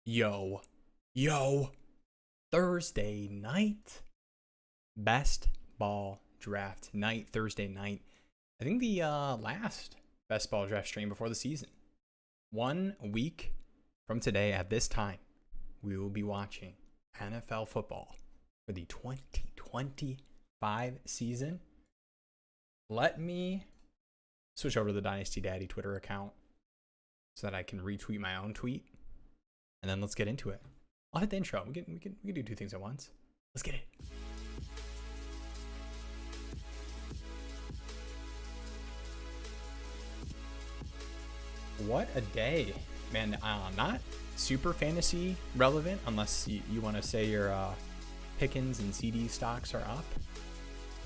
Yo, Thursday night, best ball draft night, Thursday night. I think the last best ball draft stream before the season. 1 week from today at this time, we will be watching NFL football for the 2025 season. Let me switch over to the Dynasty Daddy Twitter account so that I can retweet my own tweet. And then let's get into it. I'll hit the intro. We can do two things at once. Let's get it. What a day, man. Not super fantasy relevant unless you want to say your Pickens and CD stocks are up.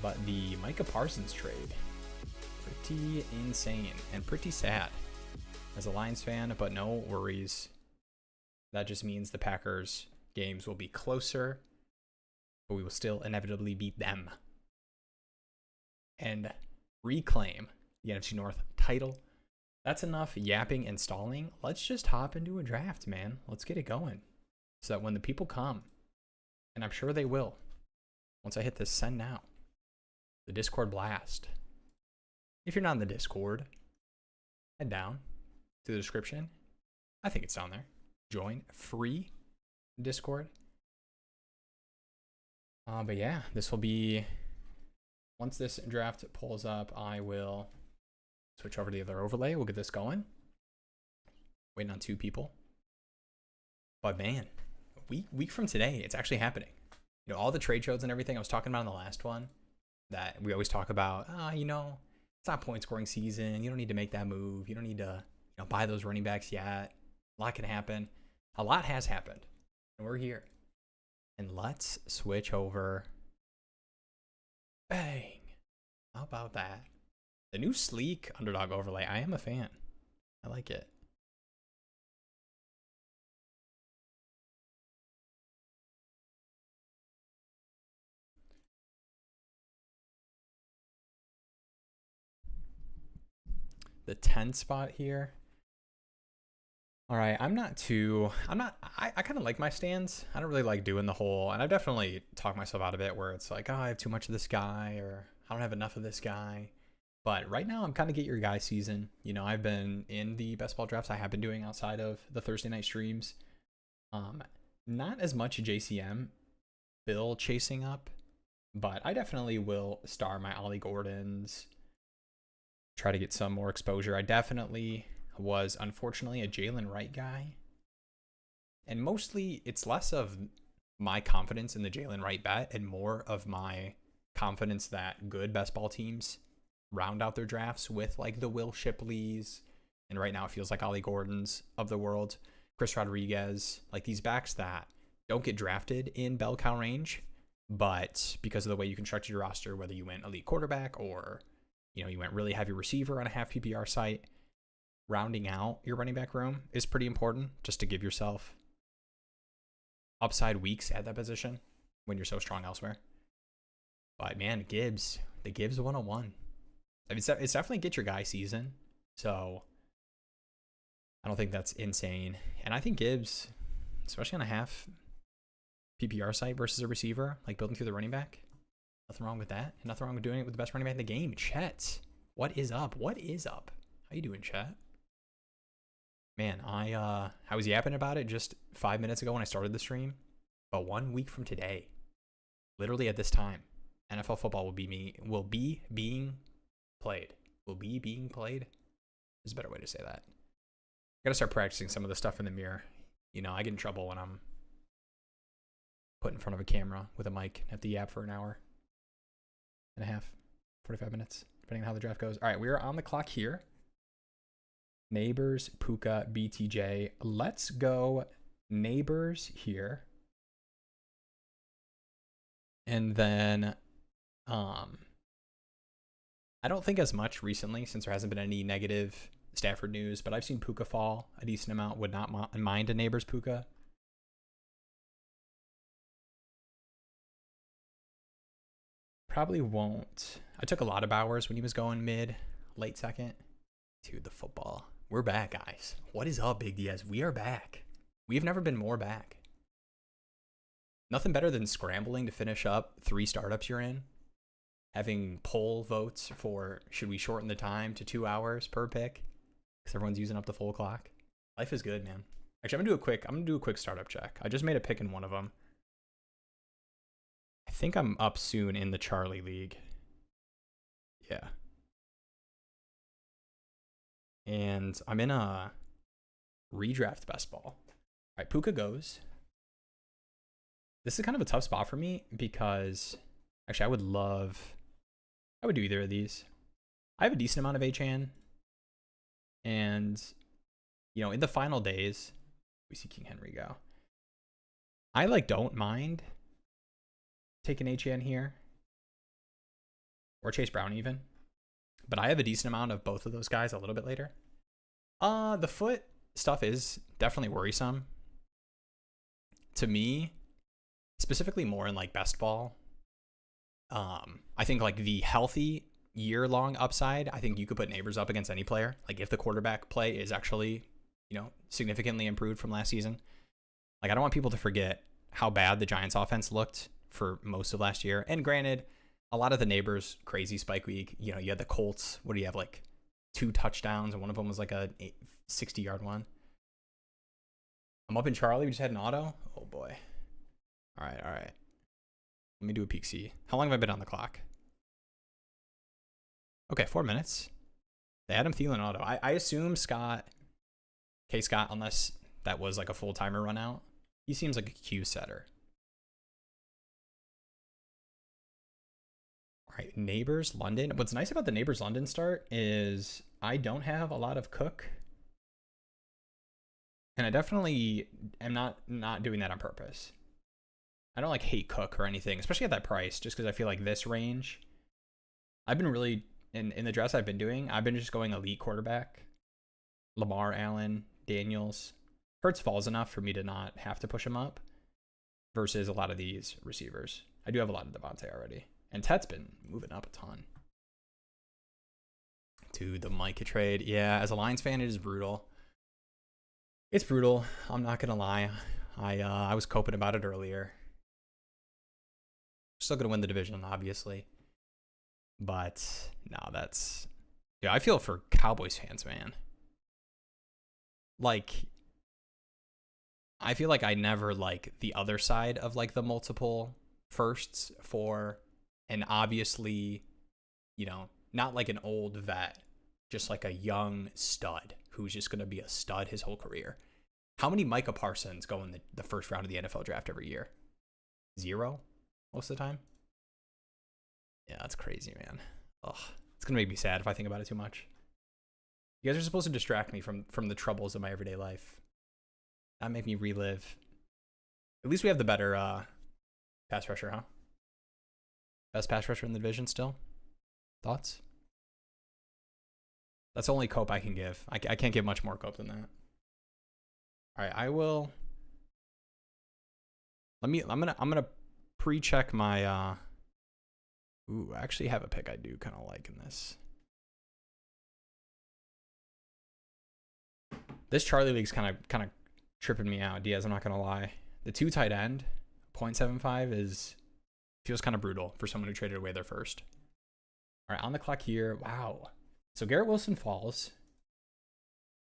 But the Micah Parsons trade, pretty insane and pretty sad as a Lions fan, but no worries. That just means the Packers games will be closer, but we will still inevitably beat them and reclaim the NFC North title. That's enough yapping and stalling. Let's just hop into a draft, man. Let's get it going so that when the people come, and I'm sure they will, once I hit this send now, the Discord blast. If you're not in the Discord, head down to the description. I think it's down there. Join free Discord. But yeah, this will be, once this draft pulls up, I will switch over to the other overlay. We'll get this going. Waiting on 2 people. But man, week from today, it's actually happening. You know, all the trade shows and everything I was talking about in the last one that we always talk about, you know, it's not point scoring season. You don't need to make that move. You don't need to, you know, buy those running backs yet. A lot can happen. A lot has happened, and we're here. And let's switch over. Bang. How about that? The new sleek underdog overlay. I am a fan. I like it. The 10 spot here. All right, I kind of like my stands. I don't really like doing the whole, and I've definitely talked myself out of it where it's like, oh, I have too much of this guy, or I don't have enough of this guy. But right now, I'm kind of get your guy season. You know, I've been in the best ball drafts I have been doing outside of the Thursday night streams. Not as much JCM bill chasing up, but I definitely will star my Ollie Gordons, try to get some more exposure. I definitely was unfortunately a Jalen Wright guy, and mostly it's less of my confidence in the Jalen Wright bet and more of my confidence that good best ball teams round out their drafts with like the Will Shipleys, and right now it feels like Ollie Gordons of the world, Chris Rodriguez, like these backs that don't get drafted in bell cow range, but because of the way you constructed your roster, whether you went elite quarterback or, you know, you went really heavy receiver on a half PPR site, rounding out your running back room is pretty important just to give yourself upside weeks at that position when you're so strong elsewhere. But man, Gibbs, the Gibbs 101. I mean, it's definitely get your guy season. So I don't think that's insane. And I think Gibbs, especially on a half PPR site versus a receiver, like building through the running back, nothing wrong with that. And nothing wrong with doing it with the best running back in the game. Chet, what is up? What is up? How you doing, Chet? Man, I was yapping about it just 5 minutes ago when I started the stream. But 1 week from today, literally at this time, NFL football will be being played. There's a better way to say that. I gotta start practicing some of the stuff in the mirror. You know, I get in trouble when I'm put in front of a camera with a mic. I have to yap for an hour and a half, 45 minutes, depending on how the draft goes. All right, we are on the clock here. Neighbors, Puka, BTJ. Let's go Neighbors here. And then I don't think as much recently since there hasn't been any negative Stafford news, but I've seen Puka fall a decent amount. Would not mind a Neighbors Puka. Probably won't. I took a lot of Bowers when he was going late second. Dude, the football. We're back, guys. What is up, Big Diaz? We are back. We've never been more back. Nothing better than scrambling to finish up 3 startups you're in. Having poll votes for should we shorten the time to 2 hours per pick because everyone's using up the full clock. Life is good, man. Actually, I'm gonna do a quick startup check. I just made a pick in one of them. I think I'm up soon in the Charlie League. Yeah. And I'm in a redraft best ball. All right, Puka goes. This is kind of a tough spot for me because actually I would do either of these. I have a decent amount of HN. And, you know, in the final days, we see King Henry go. I don't mind taking HN here. Or Chase Brown even. But I have a decent amount of both of those guys a little bit later. The foot stuff is definitely worrisome. To me, specifically more in best ball. I think the healthy year-long upside, I think you could put Neighbors up against any player. If the quarterback play is actually, significantly improved from last season. I don't want people to forget how bad the Giants offense looked for most of last year. And granted, a lot of the Neighbors crazy spike week, you had the Colts. What do you have? 2 touchdowns, and one of them was a 60-yard one. I'm up in Charlie. We just had an auto. Oh boy. All right. Let me do a peek see. How long have I been on the clock? Okay, 4 minutes. The Adam Thielen auto. I assume Scott, unless that was a full timer run out, he seems like a Q setter. All right, Neighbors London. What's nice about the Neighbors London start is I don't have a lot of Cook. And I definitely am not doing that on purpose. I don't hate Cook or anything, especially at that price, just because I feel this range. I've been really, in the drafts I've been doing, I've been just going elite quarterback. Lamar, Allen, Daniels. Hurts falls enough for me to not have to push him up versus a lot of these receivers. I do have a lot of Devontae already. And Tet's been moving up a ton. Dude, the Micah trade. Yeah, as a Lions fan, it is brutal. It's brutal. I'm not going to lie. I was coping about it earlier. Still going to win the division, obviously. But, no, that's... Yeah, I feel for Cowboys fans, man. I feel I never like the other side of, the multiple firsts for an obviously, not an old vet, just a young stud who's just going to be a stud his whole career. How many Micah Parsons go in the first round of the NFL draft every year? 0 most of the time? Yeah, that's crazy, man. Ugh, it's going to make me sad if I think about it too much. You guys are supposed to distract me from the troubles of my everyday life. Not make me relive. At least we have the better pass rusher, huh? Best pass rusher in the division still? Thoughts? That's the only cope I can give. I can't give much more cope than that. All right, I will. I'm gonna pre-check my. Ooh, I actually have a pick I do kind of like in this. This Charlie League's kind of tripping me out, Diaz. I'm not gonna lie. The 2 tight end, 0.75 feels kind of brutal for someone who traded away their first. All right, on the clock here. Wow. So Garrett Wilson falls.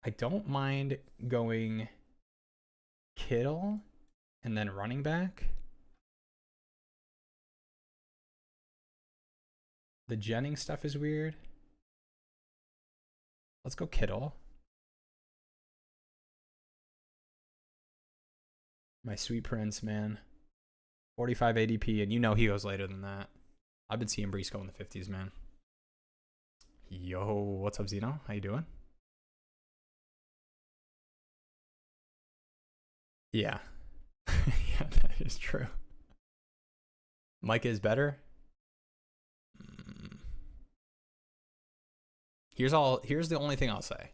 I don't mind going Kittle and then running back. The Jennings stuff is weird. Let's go Kittle. My sweet prince, man. 45 ADP, and he goes later than that. I've been seeing Brees go in the 50s, man. Yo, what's up, Zeno? How you doing? Yeah. Yeah, that is true. Micah is better. Here's the only thing I'll say.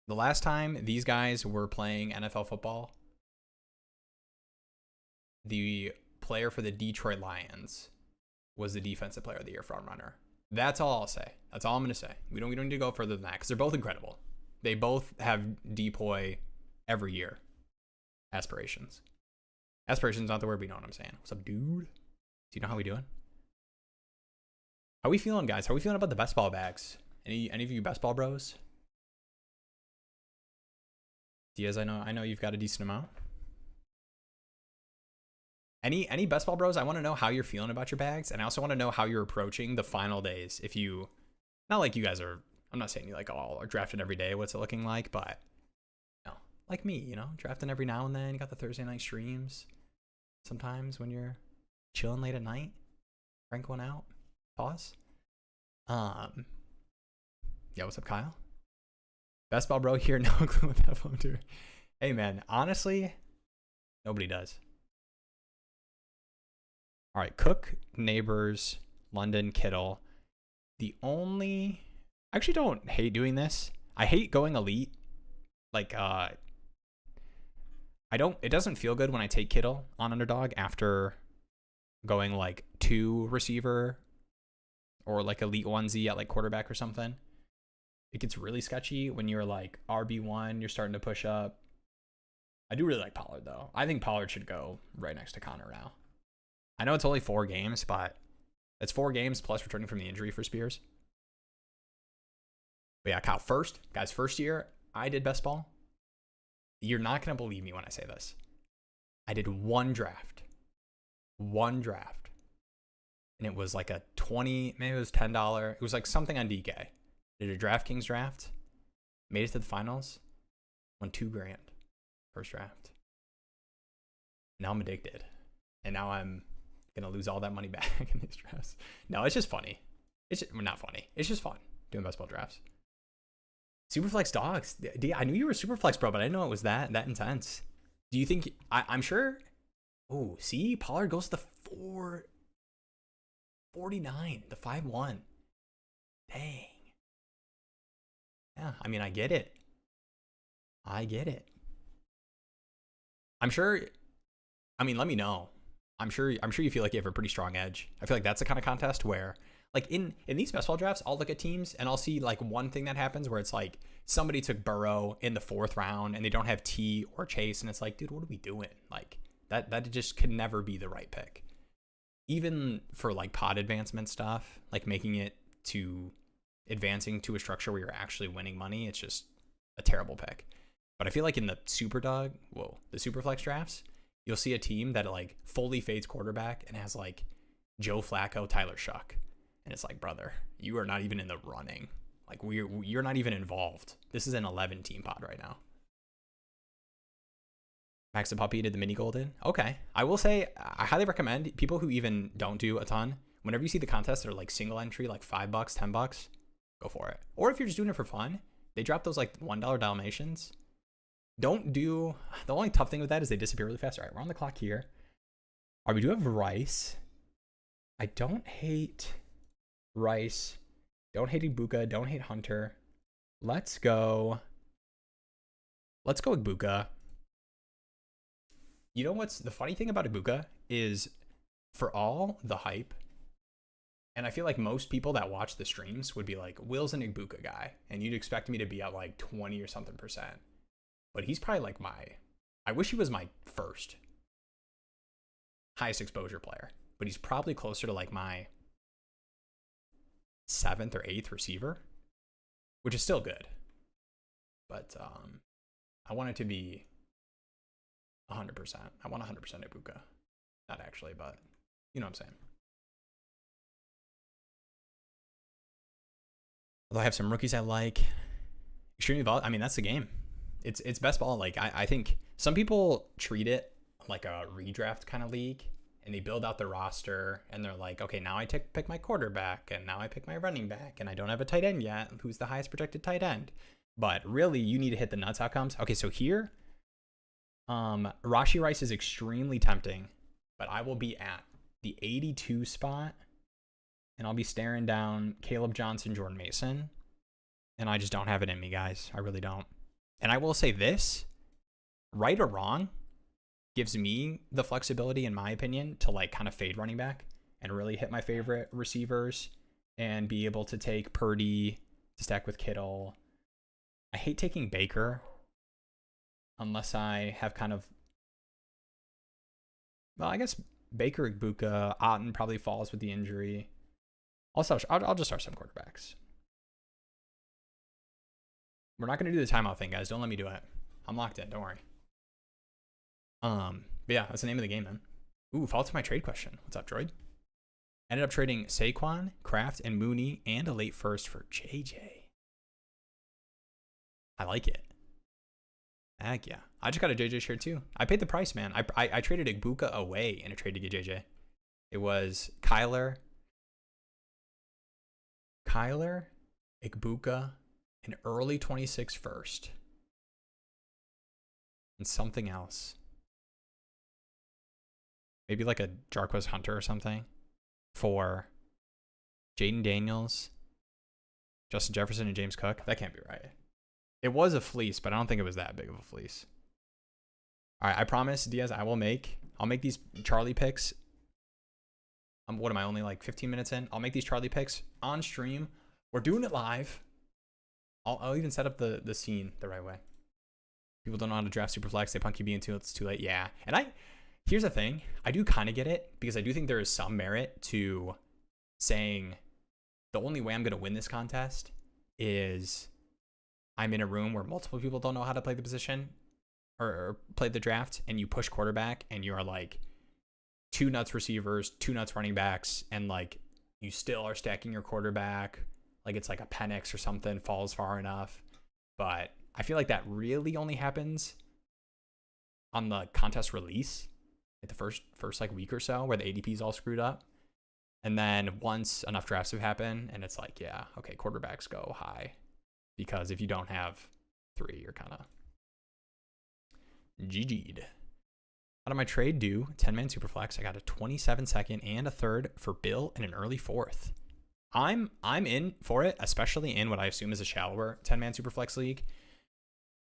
The last time these guys were playing NFL football, the player for the Detroit Lions was the defensive player of the year frontrunner. That's all I'll say. That's all I'm going to say. We don't need to go further than that because they're both incredible. They both have DPOY every year. Aspirations. Aspirations not the word, but you know what I'm saying. What's up, dude? Do you know how we doing? How we feeling, guys? How we feeling about the best ball bags? Any of you best ball bros? Diaz, I know you've got a decent amount. Any best ball bros? I want to know how you're feeling about your bags, and I also want to know how you're approaching the final days. If you, not like you guys are, I'm not saying you like all are drafting every day. What's it looking like? But you know, like me, you know, drafting every now and then. You got the Thursday night streams. Sometimes when you're chilling late at night, crank one out. Pause. Yeah, what's up, Kyle? Best ball bro here, no clue what that phone do. Hey man, honestly, nobody does. All right, Cook, Neighbors, London, Kittle. The only, I actually don't hate doing this. I hate going elite. Like, it doesn't feel good when I take Kittle on Underdog after going like 2 receiver or like elite onesie at like quarterback or something. It gets really sketchy when you're like RB1, you're starting to push up. I do really like Pollard though. I think Pollard should go right next to Connor now. I know it's only 4 games, but it's 4 games plus returning from the injury for Spears. But yeah, Kyle, first year I did best ball. You're not going to believe me when I say this. I did one draft. And it was like a 20, maybe it was $10. It was like something on DK. Did a DraftKings draft, made it to the finals, won $2,000 first draft. Now I'm addicted. And now I'm going to lose all that money back in these drafts. No, it's just funny. It's just, well, not funny. It's just fun doing best ball drafts. Superflex dogs. I knew you were a Superflex bro, but I didn't know it was that intense. Do you think, I'm sure. Oh, see, Pollard goes to the 449, the 5-1. Dang. Yeah, I mean, I get it. I'm sure, I mean, let me know. I'm sure you feel like you have a pretty strong edge. I feel like that's the kind of contest where, like in these best ball drafts, I'll look at teams and I'll see like one thing that happens where it's like somebody took Burrow in the 4th round and they don't have T or Chase, and it's like, dude, what are we doing? Like that just could never be the right pick. Even for like pod advancement stuff, like making it to advancing to a structure where you're actually winning money, it's just a terrible pick. But I feel like in the the Superflex drafts, you'll see a team that like fully fades quarterback and has like Joe Flacco, Tyler Shuck. And it's like, brother, you are not even in the running. Like you're not even involved. This is an 11-team pod right now. Max the Puppy did the mini golden. Okay. I will say, I highly recommend people who even don't do a ton, whenever you see the contests that are like single entry, like $5, $10, go for it. Or if you're just doing it for fun, they drop those like $1 Dalmatians. Don't do, the only tough thing with that is they disappear really fast. All right, we're on the clock here. All right, we do have Rice. I don't hate Rice. Don't hate Ibuka. Don't hate Hunter. Let's go with Ibuka. You know what's the funny thing about Ibuka is, for all the hype, and I feel like most people that watch the streams would be like, Will's an Ibuka guy, and you'd expect me to be at like 20 or something %. But he's probably like I wish he was my first highest exposure player, but he's probably closer to like my 7th or 8th receiver, which is still good. But I want it to be 100%. I want 100% Ibuka. Not actually, but you know what I'm saying. Although I have some rookies I like. Extremely volatile. I mean, that's the game. It's best ball. Like I think some people treat it like a redraft kind of league, and they build out the roster and they're like, okay, now I pick my quarterback, and now I pick my running back, and I don't have a tight end yet. Who's the highest projected tight end? But really, you need to hit the nuts outcomes. Okay, so here, Rashee Rice is extremely tempting, but I will be at the 82 spot, and I'll be staring down Caleb Johnson, Jordan Mason, and I just don't have it in me, guys. I really don't. And I will say this, right or wrong, gives me the flexibility, in my opinion, to like kind of fade running back and really hit my favorite receivers and be able to take Purdy to stack with Kittle. I hate taking Baker unless I have kind of Well, I guess Baker, Ibuka, Otten probably falls with the injury. I'll just start some quarterbacks. We're not going to do the timeout thing, guys. Don't let me do it. I'm locked in. Don't worry. But yeah, that's the name of the game, man. Ooh, follow to my trade question. What's up, Droid? Ended up trading Saquon, Kraft, and Mooney, and a late first for JJ. I like it. Heck yeah. I just got a JJ share too. I paid the price, man. I traded Ibuka away in a trade to get JJ. It was Kyler, Ibuka, an early 26 first, and something else. Maybe like a Jarquez Hunter or something for Jaden Daniels, Justin Jefferson, and James Cook. That can't be right. It was a fleece, but I don't think it was that big of a fleece. All right, I promise, Diaz, I'll make these Charlie picks. What am I, only like 15 minutes in? I'll make these Charlie picks on stream. We're doing it live. I'll even set up the scene the right way. People don't know how to draft Superflex. They punt QB until it's too late. Yeah, and here's the thing. I do kind of get it because I do think there is some merit to saying the only way I'm going to win this contest is I'm in a room where multiple people don't know how to play the position or play the draft, and you push quarterback and you are like 2 nuts receivers, 2 nuts running backs, and like you still are stacking your quarterback like it's like a Penix or something, falls far enough. But I feel like that really only happens on the contest release, like the first like week or so, where the ADP is all screwed up. And then once enough drafts have happened, and it's like, yeah, okay, quarterbacks go high, because if you don't have 3, you're kind of GG'd. Out of my trade due 10-man Superflex, I got a 27-second and a third for Bill and an early 4th. I'm in for it, especially in what I assume is a shallower 10-man Superflex league.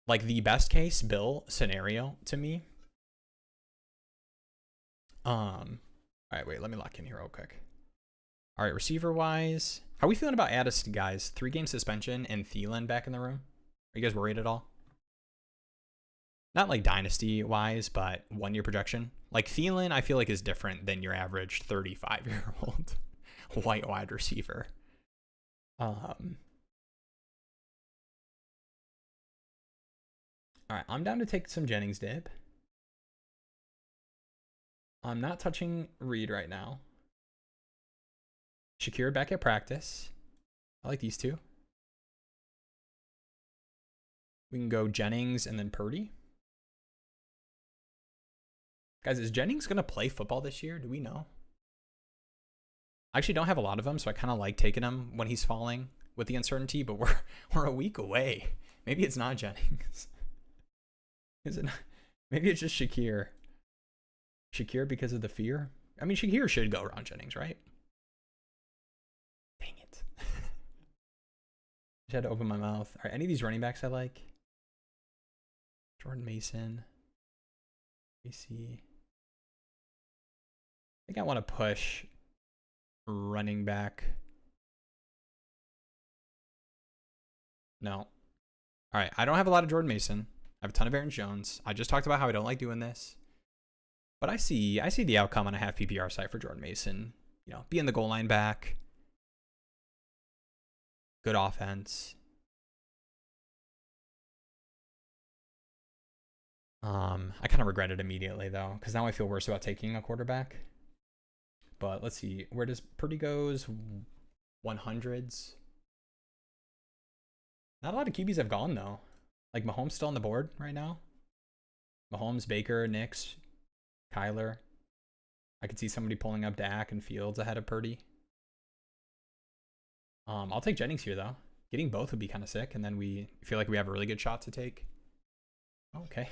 Like the best case Bill scenario to me. All right, wait, let me lock in here real quick. All right, receiver wise, how are we feeling about Addison, guys? 3-game suspension and Thielen back in the room. Are you guys worried at all? Not like dynasty wise, but 1-year projection. Like Thielen, I feel like is different than your average 35-year-old white wide receiver. All right, I'm down to take some Jennings dip. I'm not touching Reed right now. Shakir back at practice. I like these two. We can go Jennings and then Purdy. Guys, is Jennings going to play football this year? Do we know? I actually don't have a lot of them, so I kind of like taking him when he's falling with the uncertainty, but we're a week away. Maybe it's not Jennings. Is it not? Maybe it's just Shakir. Shakir because of the fear? I mean, Shakir should go around Jennings, right? Dang it. Just had to open my mouth. All right, any of these running backs I like? Jordan Mason. AC. I think I want to push running back. No. All right, I don't have a lot of Jordan Mason. I have a ton of Aaron Jones. I just talked about how I don't like doing this. But I see the outcome on a half PPR site for Jordan Mason. You know, being the goal line back. Good offense. I kind of regret it immediately though, because now I feel worse about taking a quarterback. But let's see, where does Purdy goes? 100s. Not a lot of QBs have gone though. Like Mahomes still on the board right now. Mahomes, Baker, Nix, Kyler. I could see somebody pulling up Dak and Fields ahead of Purdy. I'll take Jennings here though. Getting both would be kind of sick, and then we feel like we have a really good shot to take. Okay.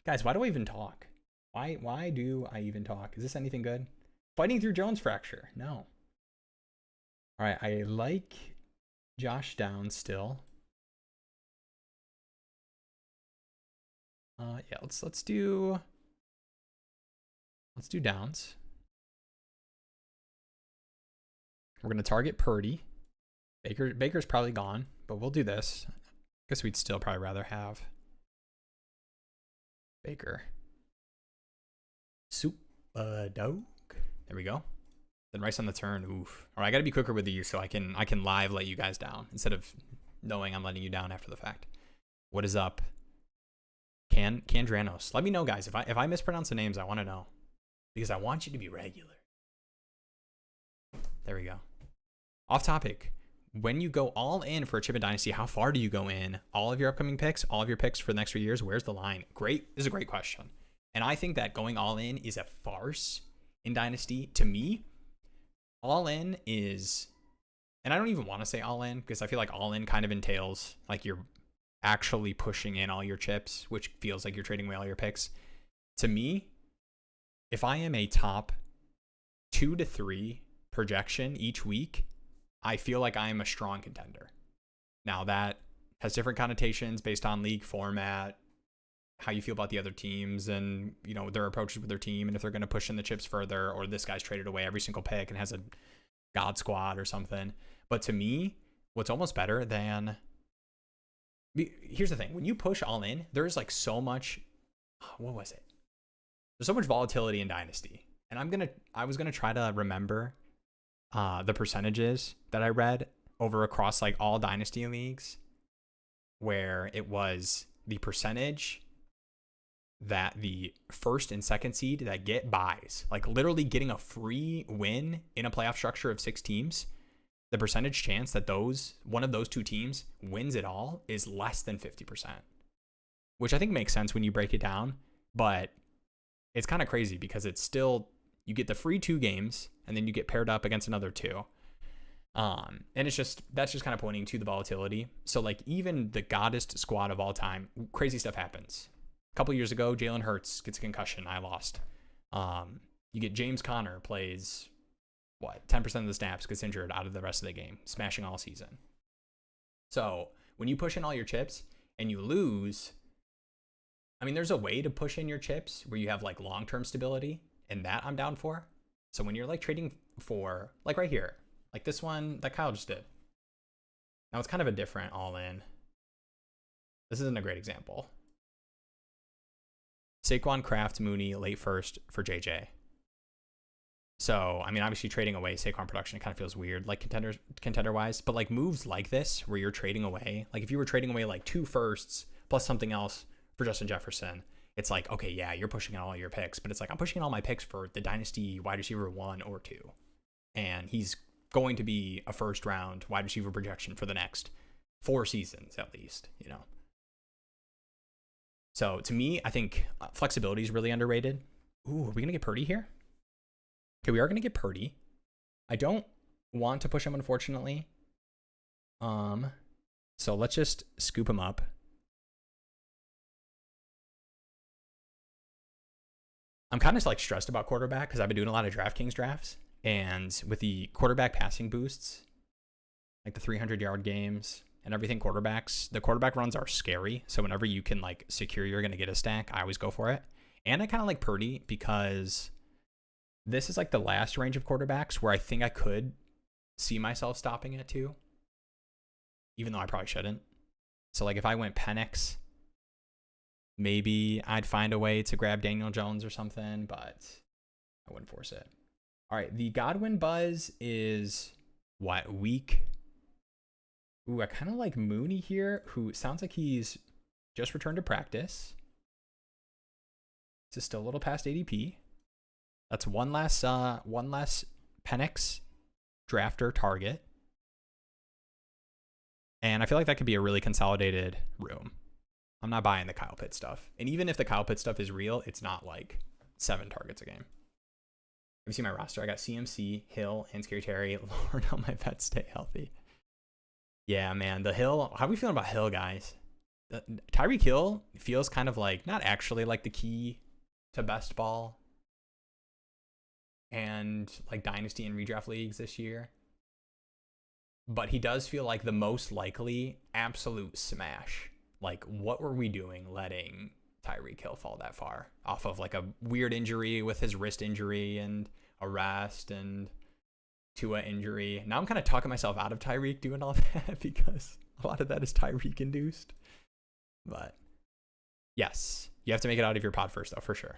Guys, why do I even talk? Why do I even talk? Is this anything good? Fighting through Jones fracture. No. All right, I like Josh Downs still. Yeah, let's do Downs. We're gonna target Purdy. Baker's probably gone, but we'll do this. I guess we'd still probably rather have Baker. Soup. Dog. There we go. Then Rice on the turn. Oof. All right, I got to be quicker with these so I can live let you guys down instead of knowing I'm letting you down after the fact. What is up? Candranos. Let me know, guys. If I mispronounce the names, I want to know because I want you to be regular. There we go. Off topic. When you go all in for a chip in Dynasty, how far do you go in? All of your upcoming picks, all of your picks for the next 3 years, where's the line? Great. This is a great question. And I think that going all in is a farce in Dynasty. To me, all in is, and I don't even want to say all in because I feel like all in kind of entails like you're actually pushing in all your chips, which feels like you're trading away all your picks. To me, if I am a top 2 to 3 projection each week, I feel like I am a strong contender. Now that has different connotations based on league format, how you feel about the other teams and, you know, their approaches with their team and if they're going to push in the chips further or this guy's traded away every single pick and has a God squad or something. But to me, what's almost better than, here's the thing. When you push all in, there's like so much, what was it? There's so much volatility in Dynasty. And I was going to try to remember the percentages that I read over across like all Dynasty leagues where it was the percentage that the first and second seed that get buys, like literally getting a free win in a playoff structure of 6 teams, the percentage chance that one of those 2 teams wins it all is less than 50%, which I think makes sense when you break it down, but it's kind of crazy because it's still, you get the free 2 games and then you get paired up against another 2. And that's just kind of pointing to the volatility. So like even the goddest squad of all time, crazy stuff happens. A couple years ago, Jalen Hurts gets a concussion. I lost. You get James Conner plays, 10% of the snaps, gets injured out of the rest of the game, smashing all season. So when you push in all your chips and you lose, I mean, there's a way to push in your chips where you have like long-term stability, and that I'm down for. So when you're like trading for, like right here, like this one that Kyle just did. Now it's kind of a different all-in. This isn't a great example. Saquon, Kraft, Mooney, late first for JJ. So, I mean, obviously trading away Saquon production, it kind of feels weird, like contender-wise. But like moves like this, where you're trading away, like if you were trading away like 2 firsts plus something else for Justin Jefferson, it's like, okay, yeah, you're pushing in all your picks. But it's like, I'm pushing in all my picks for the Dynasty wide receiver 1 or 2. And he's going to be a first-round wide receiver projection for the next 4 seasons at least, you know. So to me, I think flexibility is really underrated. Ooh, are we going to get Purdy here? Okay, we are going to get Purdy. I don't want to push him, unfortunately. So let's just scoop him up. I'm kind of like stressed about quarterback because I've been doing a lot of DraftKings drafts. And with the quarterback passing boosts, like the 300-yard games and everything, the quarterback runs are scary. So whenever you can like secure you're going to get a stack, I always go for it. And I kind of like Purdy because this is like the last range of quarterbacks where I think I could see myself stopping at 2, even though I probably shouldn't. So like if I went Penix, maybe I'd find a way to grab Daniel Jones or something, but I wouldn't force it. All right, the Godwin buzz is what, week? Ooh, I kind of like Mooney here, who sounds like he's just returned to practice. This is still a little past ADP. That's one less Penix drafter target. And I feel like that could be a really consolidated room. I'm not buying the Kyle Pitts stuff. And even if the Kyle Pitts stuff is real, it's not like 7 targets a game. Have you seen my roster? I got CMC, Hill, and Scary Terry. Lord, help my pets stay healthy. Yeah, man. The Hill. How are we feeling about Hill, guys? Tyreek Hill feels kind of like, not actually like the key to best ball and like dynasty and redraft leagues this year. But he does feel like the most likely absolute smash. Like, what were we doing letting Tyreek Hill fall that far off of like a weird injury with his wrist injury and a rest and Tua injury? Now I'm kind of talking myself out of Tyreek doing all that because a lot of that is Tyreek induced. But yes, you have to make it out of your pod first though, for sure.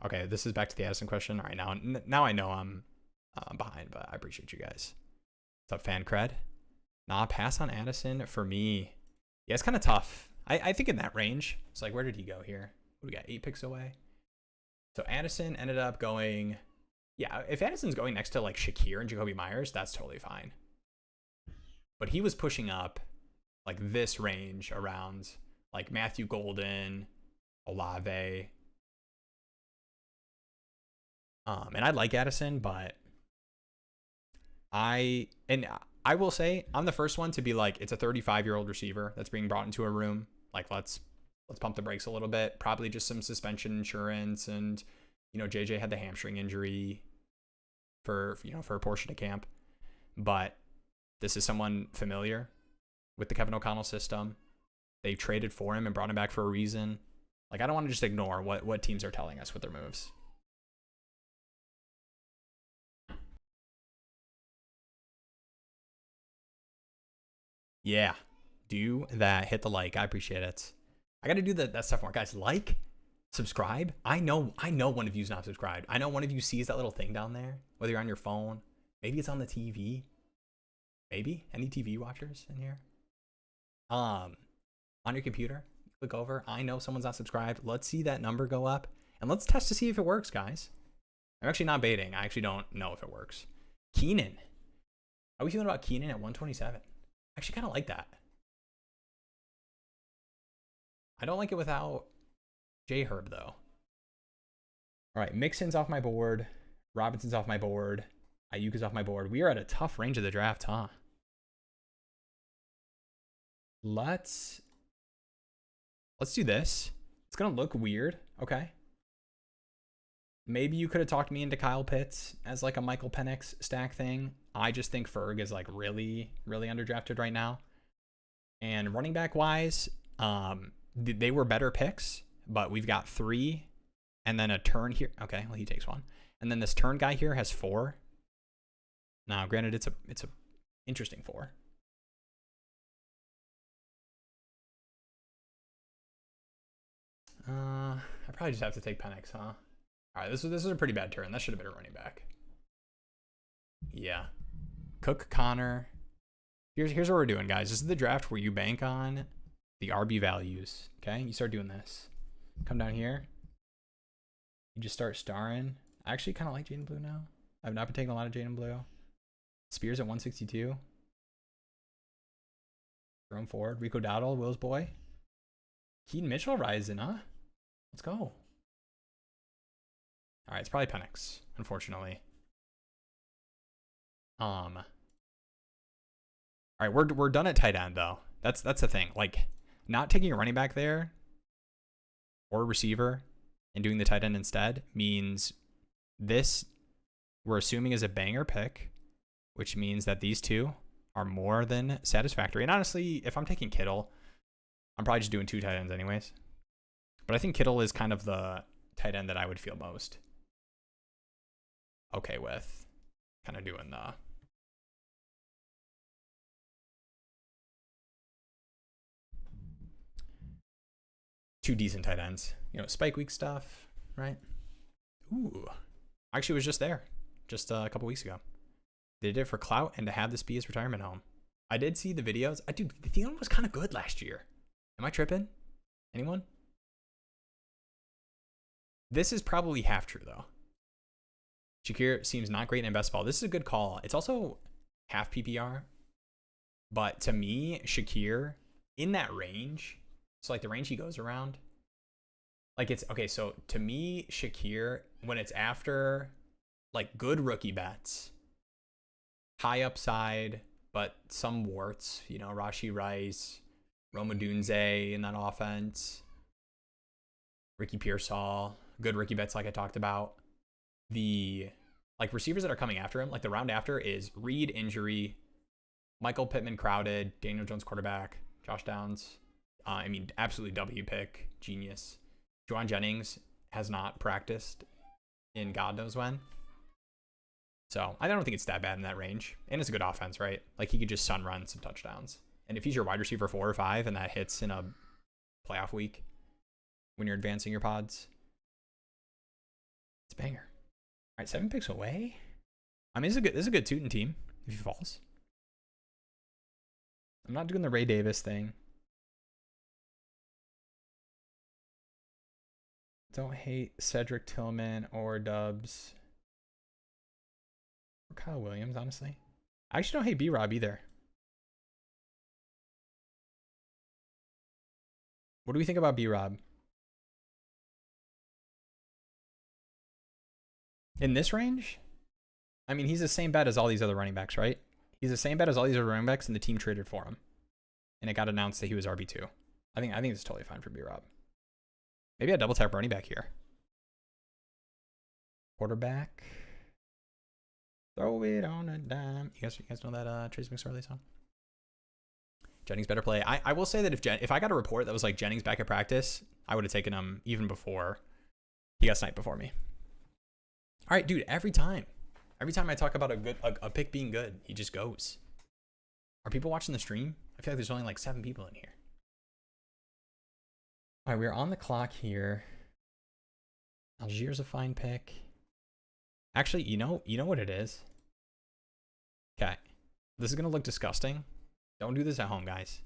Okay, this is back to the Addison question. All right, now I know I'm behind, but I appreciate you guys. What's up, fan cred? Nah, pass on Addison for me. Yeah, it's kind of tough. I think in that range. It's like, where did he go here? We got 8 picks away. So Addison ended up going, yeah, if Addison's going next to like Shakir and Jacoby Myers, that's totally fine. But he was pushing up like this range around like Matthew Golden, Olave. And I like Addison, but I will say I'm the first one to be like, it's a 35-year-old receiver that's being brought into a room. Like, let's pump the brakes a little bit. Probably just some suspension insurance, and JJ had the hamstring injury for a portion of camp. But this is someone familiar with the Kevin O'Connell system. They traded for him and brought him back for a reason. Like, I don't want to just ignore what teams are telling us with their moves. Yeah, do that. Hit the like. I appreciate it. I got to do that stuff more, guys. Like, subscribe. I know one of you's not subscribed. I know one of you sees that little thing down there, whether you're on your phone, maybe it's on the TV. Maybe any TV watchers in here. On your computer, click over. I know someone's not subscribed. Let's see that number go up, and let's test to see if it works, guys. I'm actually not baiting. I actually don't know if it works. Keenan. How are we feeling about Keenan at 127? I actually kind of like that. I don't like it without J-Herb, though. All right, Mixon's off my board. Robinson's off my board. Ayuk is off my board. We are at a tough range of the draft, huh? Let's do this. It's going to look weird. Okay. Maybe you could have talked me into Kyle Pitts as like a Michael Penix stack thing. I just think Ferg is like really, really underdrafted right now. And running back wise, they were better picks, but we've got 3 and then a turn here. Okay, well, he takes 1. And then this turn guy here has 4. Now, granted, it's a interesting 4. I probably just have to take Penix, huh? All right, this is a pretty bad turn. That should have been a running back. Yeah. Cook, Connor. Here's what we're doing, guys. This is the draft where you bank on the RB values. Okay, you start doing this. Come down here. You just start starring. I actually kind of like Jaden Blue now. I've not been taking a lot of Jaden Blue. Spears at 162. Jerome Ford, Rico Dowdle, Will's boy. Keaton Mitchell rising, huh? Let's go. All right, it's probably Penix, unfortunately. All right, we're done at tight end though. That's the thing. Like, not taking a running back there or a receiver and doing the tight end instead means this we're assuming is a banger pick, which means that these two are more than satisfactory. And honestly, if I'm taking Kittle, I'm probably just doing 2 tight ends anyways. But I think Kittle is kind of the tight end that I would feel most okay with kind of doing the two decent tight ends. Spike week stuff, right? Ooh. Actually was just there just a couple weeks ago. They did it for clout and to have this be his retirement home. I did see the videos. Dude, Thielen was kind of good last year. Am I tripping? Anyone? This is probably half true, though. Shakir seems not great in best ball. This is a good call. It's also half PPR. But to me, Shakir, in that range, so like the range he goes around, like it's, okay, so to me, Shakir, when it's after like good rookie bets, high upside, but some warts, Rashee Rice, Roma Dunze in that offense, Ricky Pearsall, good rookie bets like I talked about. The like receivers that are coming after him, like the round after is Reed injury, Michael Pittman crowded, Daniel Jones quarterback, Josh Downs. Absolutely W pick, genius. Juwan Jennings has not practiced in God knows when. So I don't think it's that bad in that range. And it's a good offense, right? Like he could just sun run some touchdowns. And if he's your wide receiver 4 or 5 and that hits in a playoff week when you're advancing your pods, It's a banger. All right, 7 picks away. I mean, this is a good Tootin team if he falls. I'm not doing the Ray Davis thing. Don't hate Cedric Tillman or Dubs. Or Kyle Williams, honestly. I actually don't hate B-Rob either. What do we think about B-Rob? In this range? I mean, he's the same bet as all these other running backs, right? He's the same bet as all these other running backs, and the team traded for him. And it got announced that he was RB2. I think it's totally fine for B-Rob. Maybe I double tap running back here. Quarterback. Throw it on a dime. You guys know that Trace McSorley song? Jennings better play. I will say that if I got a report that was like Jennings back at practice, I would have taken him even before he got sniped before me. All right, dude. Every time I talk about a pick being good, he just goes. Are people watching the stream? I feel like there's only like 7 people in here. All right, we're on the clock here. Algiers a fine pick. Actually, you know what it is? Okay. This is going to look disgusting. Don't do this at home, guys.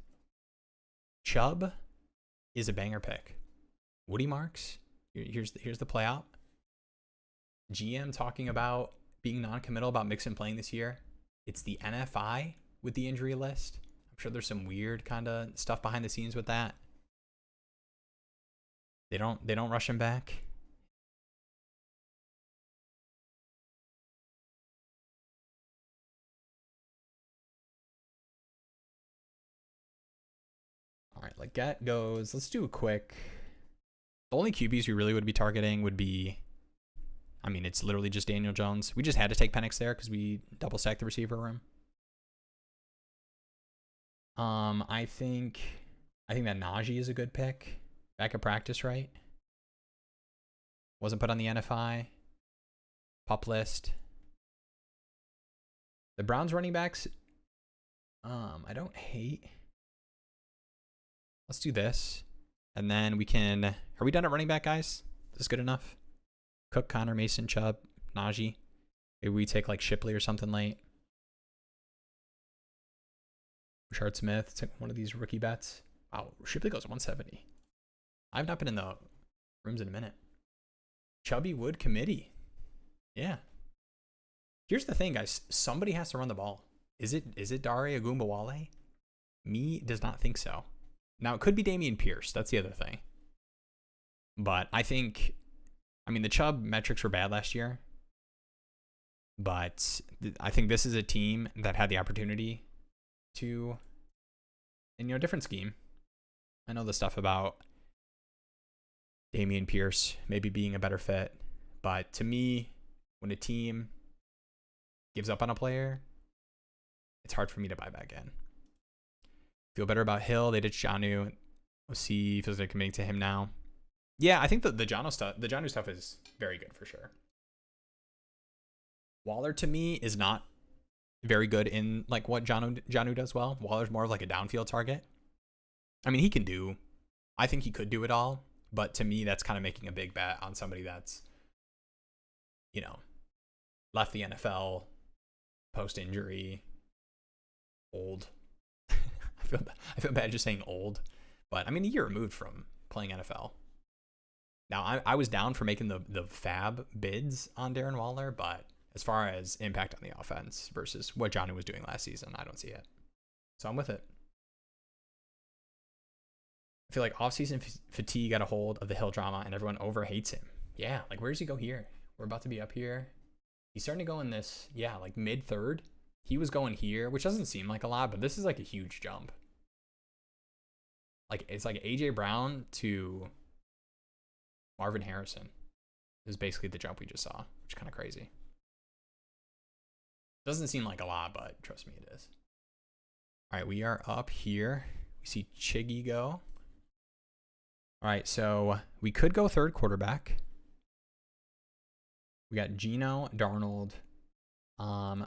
Chubb is a banger pick. Woody Marks, here's the play out. GM talking about being non-committal about Mixon playing this year. It's the NFI with the injury list. I'm sure there's some weird kind of stuff behind the scenes with that. They don't rush him back. All right, like get goes. Let's do a quick. The only QBs we really would be targeting would be, I mean, it's literally just Daniel Jones. We just had to take Penix there because we double stacked the receiver room. I think that Najee is a good pick. Back at practice, right? Wasn't put on the NFI. Pup list. The Browns running backs, I don't hate. Let's do this. And then we can, are we done at running back, guys? Is this good enough? Cook, Connor, Mason, Chubb, Najee. Maybe we take like Shipley or something late. Rashard Smith, take one of these rookie bets. Wow, Shipley goes 170. I've not been in the rooms in a minute. Chubby Wood committee. Yeah. Here's the thing, guys. Somebody has to run the ball. Is it Dare Ogunbowale? Me does not think so. Now, it could be Dameon Pierce. That's the other thing. But I think, I mean, the Chubb metrics were bad last year. But I think this is a team that had the opportunity to, in a different scheme. I know the stuff about Dameon Pierce maybe being a better fit. But to me, when a team gives up on a player, it's hard for me to buy back in. Feel better about Hill. They did Jonnu. We'll see if they're committing to him now. Yeah, I think the Jonnu stuff is very good for sure. Waller to me is not very good in like what Jonnu does well. Waller's more of like a downfield target. I mean, I think he could do it all, but to me, that's kind of making a big bet on somebody that's, left the NFL post-injury, old. I feel bad just saying old, but I mean, a year removed from playing NFL. Now, I was down for making the fab bids on Darren Waller, but as far as impact on the offense versus what Jonnu was doing last season, I don't see it. So I'm with it. I feel like offseason fatigue got a hold of the Hill drama and everyone over hates him. Yeah, like where does he go here? We're about to be up here. He's starting to go in this, like mid-third. He was going here, which doesn't seem like a lot, but this is like a huge jump. Like it's like AJ Brown to Marvin Harrison is basically the jump we just saw, which is kind of crazy. Doesn't seem like a lot, but trust me, it is. All right, we are up here. We see Chiggy go. All right, so we could go third quarterback. We got Geno, Darnold. I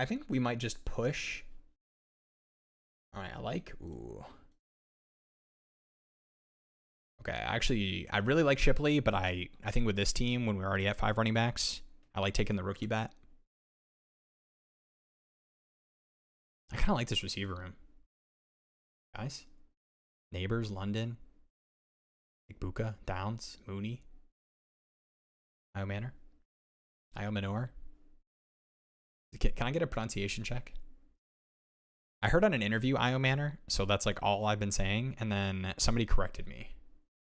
think we might just push. All right, I like. Ooh. Okay, actually, I really like Shipley, but I think with this team, when we're already at 5 running backs, I like taking the rookie bet. I kind of like this receiver room. Guys, Neighbors, London, Buka, Downs, Mooney, Io Manor, Io Manor. Can I get a pronunciation check? I heard on an interview Io Manor, so that's like all I've been saying, and then somebody corrected me.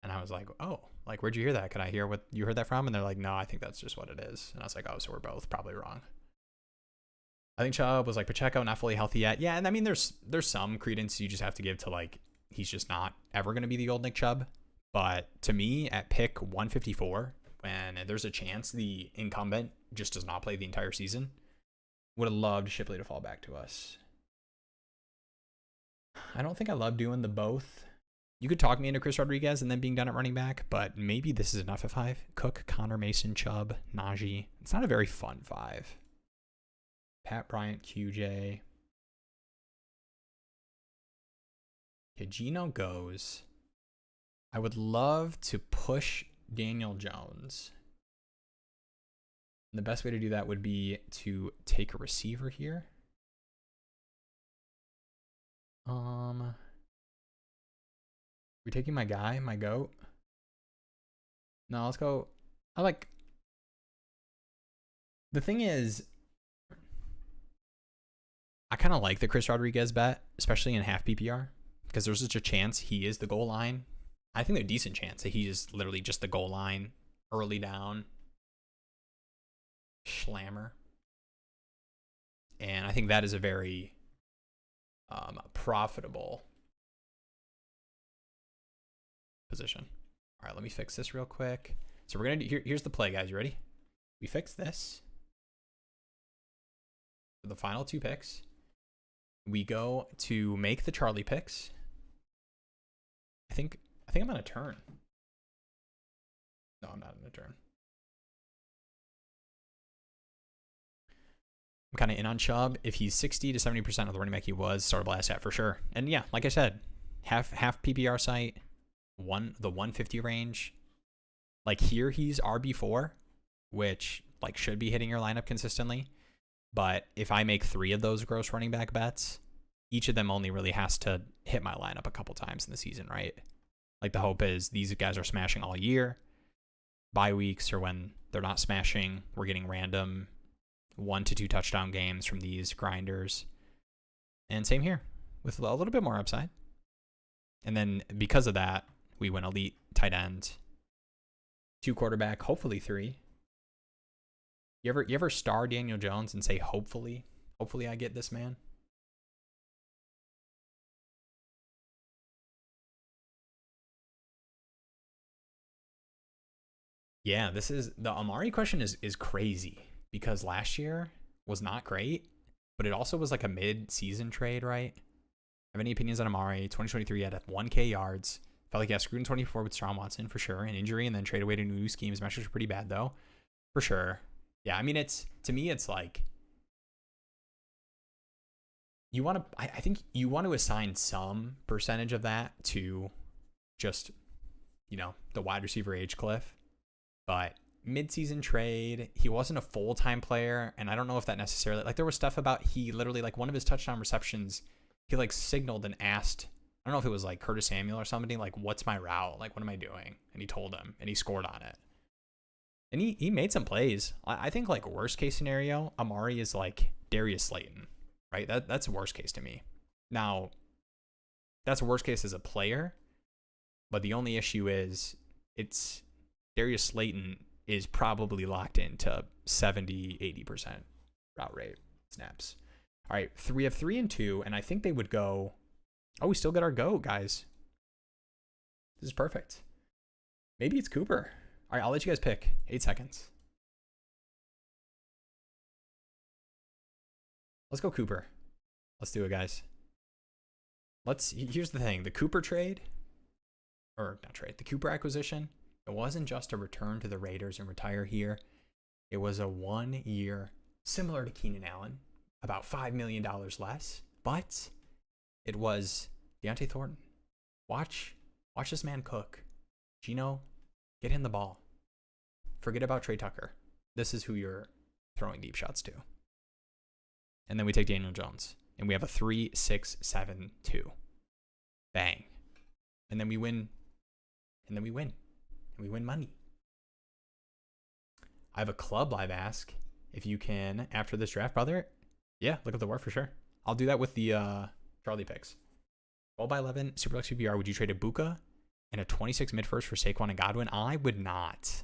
And I was like, oh, like, where'd you hear that? Could I hear what you heard that from? And they're like, no, I think that's just what it is. And I was like, oh, so we're both probably wrong. I think Chubb was like Pacheco, not fully healthy yet. Yeah, and I mean, there's some credence you just have to give to, like, he's just not ever going to be the old Nick Chubb. But to me, at pick 154, when there's a chance the incumbent just does not play the entire season, would have loved Shipley to fall back to us. I don't think I love doing the both. You could talk me into Chris Rodriguez and then being done at running back, but maybe this is enough at 5. Cook, Connor, Mason, Chubb, Najee. It's not a very fun 5. Pat Bryant, QJ. Okay, Gino goes. I would love to push Daniel Jones. And the best way to do that would be to take a receiver here. We taking my guy, my goat? No, let's go. The thing is, I kind of like the Chris Rodriguez bet, especially in half PPR, because there's such a chance he is the goal line. I think there's a decent chance that he is literally just the goal line, early down, slammer. And I think that is a very profitable position. All right, let me fix this real quick. So we're going to do, here's the play, guys. You ready? We fix this. For the final 2 picks, we go to make the Charlie picks. I think I'm on a turn. No, I'm not on a turn. I'm kind of in on Chubb. If he's 60 to 70% of the running back he was, startable asset for sure. And yeah, like I said, half PPR site, the 150 range. Like here, he's RB4, which like should be hitting your lineup consistently. But if I make 3 of those gross running back bets, each of them only really has to hit my lineup a couple times in the season, right? Like the hope is these guys are smashing all year. Bye weeks or when they're not smashing, we're getting random 1 to 2 touchdown games from these grinders. And same here with a little bit more upside. And then because of that, we went elite tight end, 2 quarterback, hopefully 3. You ever star Daniel Jones and say hopefully I get this man? Yeah, this is the Amari question is crazy because last year was not great, but it also was like a mid-season trade, right? Have any opinions on Amari? 2023 had 1K yards. Felt like he got screwed in 24 with Sean Watson for sure, an injury, and then trade away to new schemes. Metrics were pretty bad though, for sure. Yeah, I mean, to me, it's like you want to. I think you want to assign some percentage of that to just, the wide receiver age cliff. But mid-season trade, he wasn't a full-time player, and I don't know if that necessarily, like, there was stuff about he literally, like, one of his touchdown receptions, he like signaled and asked, I don't know if it was like Curtis Samuel or somebody, like, what's my route? Like, what am I doing? And he told him, and he scored on it. And he made some plays. I think, like, worst case scenario, Amari is like Darius Slayton, right? That's worst case to me. Now, that's worst case as a player, but the only issue is it's Darius Slayton is probably locked into 70, 80% route rate snaps. All right, 3 of 3 and 2, and I think they would go, oh, we still got our go, guys. This is perfect. Maybe it's Cooper. All right, I'll let you guys pick. 8 seconds. Let's go Cooper. Let's do it, guys. Here's the thing. The Cooper trade, or not trade, the Cooper acquisition, it wasn't just a return to the Raiders and retire here. It was a 1 year, similar to Keenan Allen, about $5 million less, but it was Deontay Thornton. Watch this man cook. Geno, get him the ball. Forget about Trey Tucker. This is who you're throwing deep shots to. And then we take Daniel Jones. And we have a 3-6-7-2. Bang. And then we win. And then we win. And we win money. I have a club live ask. If you can, after this draft, brother. Yeah, look up the war for sure. I'll do that with the Charlie picks. 12/11, Superflex PPR. Would you trade a Buka and a 26 mid first for Saquon and Godwin? I would not.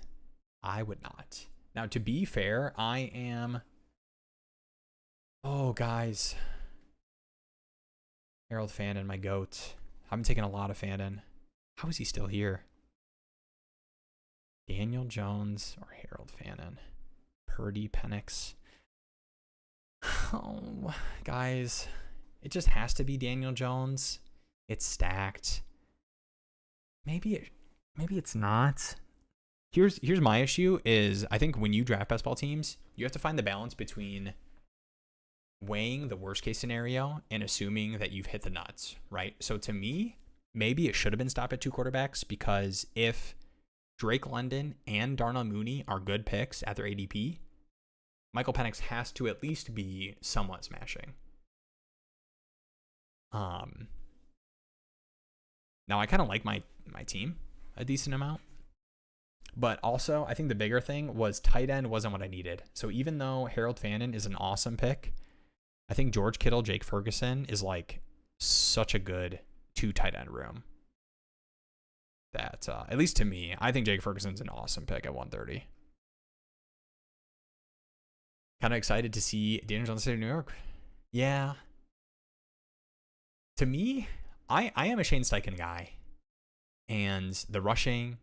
I would not. Now, to be fair, I am... Oh, guys. Harold Fandon, my goat. I've been taking a lot of Fandon. How is he still here? Daniel Jones or Harold Fandon? Purdy, Penix. Oh, guys. It just has to be Daniel Jones. It's stacked. Maybe it's not. Here's my issue is I think when you draft best ball teams, you have to find the balance between weighing the worst case scenario and assuming that you've hit the nuts, right? So to me, maybe it should have been stopped at 2 quarterbacks, because if Drake London and Darnell Mooney are good picks at their ADP, Michael Penix has to at least be somewhat smashing. Now I kind of like my team a decent amount, but also I think the bigger thing was tight end wasn't what I needed. So even though Harold Fandon is an awesome pick, I think George Kittle, Jake Ferguson is like such a good 2 tight end room that at least to me, I think Jake Ferguson's an awesome pick at 130. Kind of excited to see Daniel Jones in New York. Yeah. To me, I am a Shane Steichen guy. And the rushing,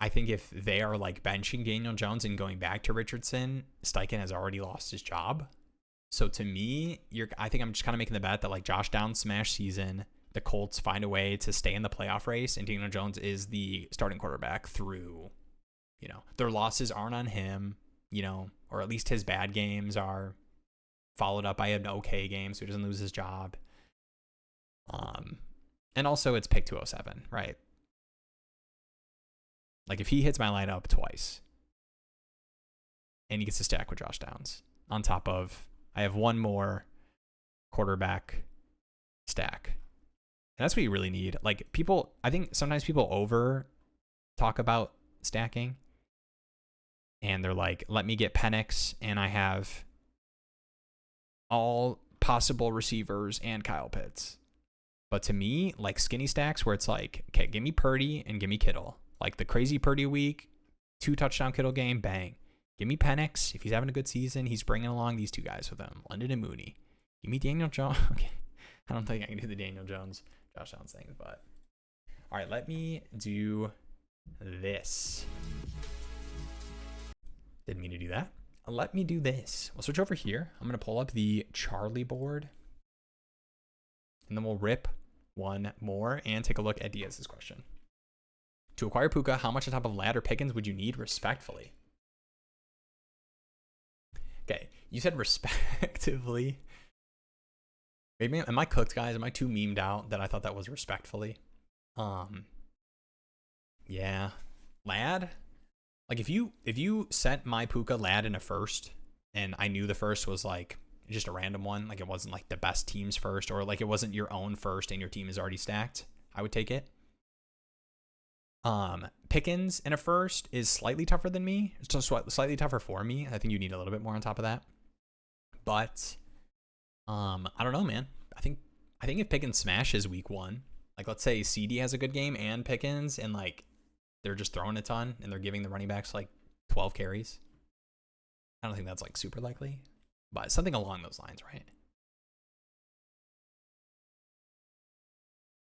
I think if they are like benching Daniel Jones and going back to Richardson, Steichen has already lost his job. So to me, I think I'm just kind of making the bet that like Josh Downs smash season, the Colts find a way to stay in the playoff race, and Daniel Jones is the starting quarterback through, their losses aren't on him, or at least his bad games are followed up by an okay game so he doesn't lose his job. And also it's pick 207, right? Like if he hits my lineup twice and he gets to stack with Josh Downs on top of, I have one more quarterback stack. And that's what you really need. Like I think sometimes people over talk about stacking and they're like, let me get Penix and I have all possible receivers and Kyle Pitts. But to me, like skinny stacks where it's like, okay, give me Purdy and give me Kittle. Like the crazy Purdy week, 2 touchdown Kittle game, bang. Give me Penix. If he's having a good season, he's bringing along these 2 guys with him, London and Mooney. Give me Daniel Jones. Okay, I don't think I can do the Daniel Jones, Josh Downs thing, but all right, let me do this. Didn't mean to do that. Let me do this. We'll switch over here. I'm going to pull up the Charlie board. And then we'll rip one more and take a look at Diaz's question. To acquire Puka, how much on top of Ladd or Pickens would you need respectively? Okay, you said respectively. Maybe am I cooked, guys? Am I too memed out that I thought that was respectfully? Yeah, Ladd. Like if you sent my Puka Ladd in a first, and I knew the first was like just a random one, like it wasn't like the best team's first, or like it wasn't your own first and your team is already stacked, I would take it. Pickens in a first is slightly tougher than me. It's just slightly tougher for me. I think you need a little bit more on top of that. But I don't know, man. I think if Pickens smashes week 1, like let's say CD has a good game and Pickens, and like they're just throwing a ton and they're giving the running backs like 12 carries. I don't think that's like super likely, but something along those lines, right?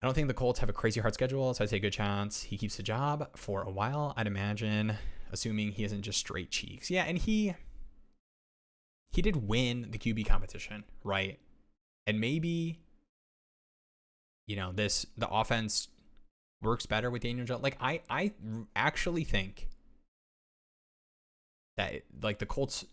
I don't think the Colts have a crazy hard schedule, so I'd say a good chance he keeps the job for a while, I'd imagine, assuming he isn't just straight cheeks. Yeah, and he did win the QB competition, right? And maybe, the offense works better with Daniel Jones. Like, I actually think that, like, the Colts,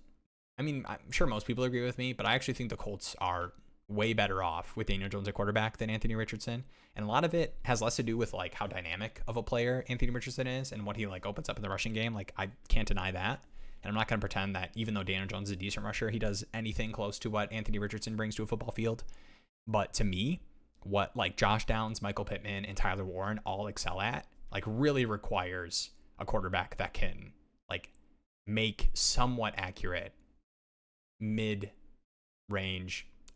I mean, I'm sure most people agree with me, but I actually think the Colts are way better off with Daniel Jones at quarterback than Anthony Richardson. And a lot of it has less to do with like how dynamic of a player Anthony Richardson is and what he like opens up in the rushing game. Like I can't deny that. And I'm not going to pretend that even though Daniel Jones is a decent rusher, he does anything close to what Anthony Richardson brings to a football field. But to me, what like Josh Downs, Michael Pittman, and Tyler Warren all excel at, like really requires a quarterback that can like make somewhat accurate mid-range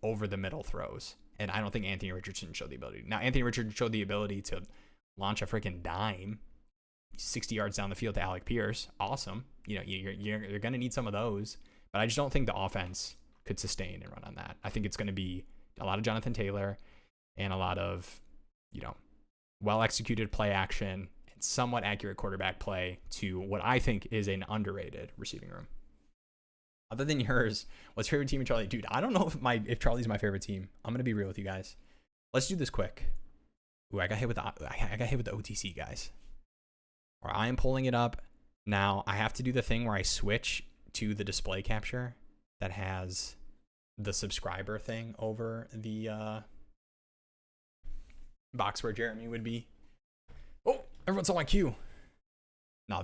over the middle throws. And I don't think Anthony Richardson showed the ability. Now, Anthony Richardson showed the ability to launch a freaking dime 60 yards down the field to Alec Pierce. Awesome. You know, you're going to need some of those. But I just don't think the offense could sustain and run on that. I think it's going to be a lot of Jonathan Taylor and a lot of, you know, well-executed play action and somewhat accurate quarterback play to what I think is an underrated receiving room. Other than yours, what's your favorite team in Charlie? Dude, I don't know if Charlie's my favorite team. I'm gonna be real with you guys. Let's do this quick. Ooh, I got hit with the OTC, guys. Or I am pulling it up now. I have to do the thing where I switch to the display capture that has the subscriber thing over the box where Jeremy would be. Oh, everyone's on my queue. No,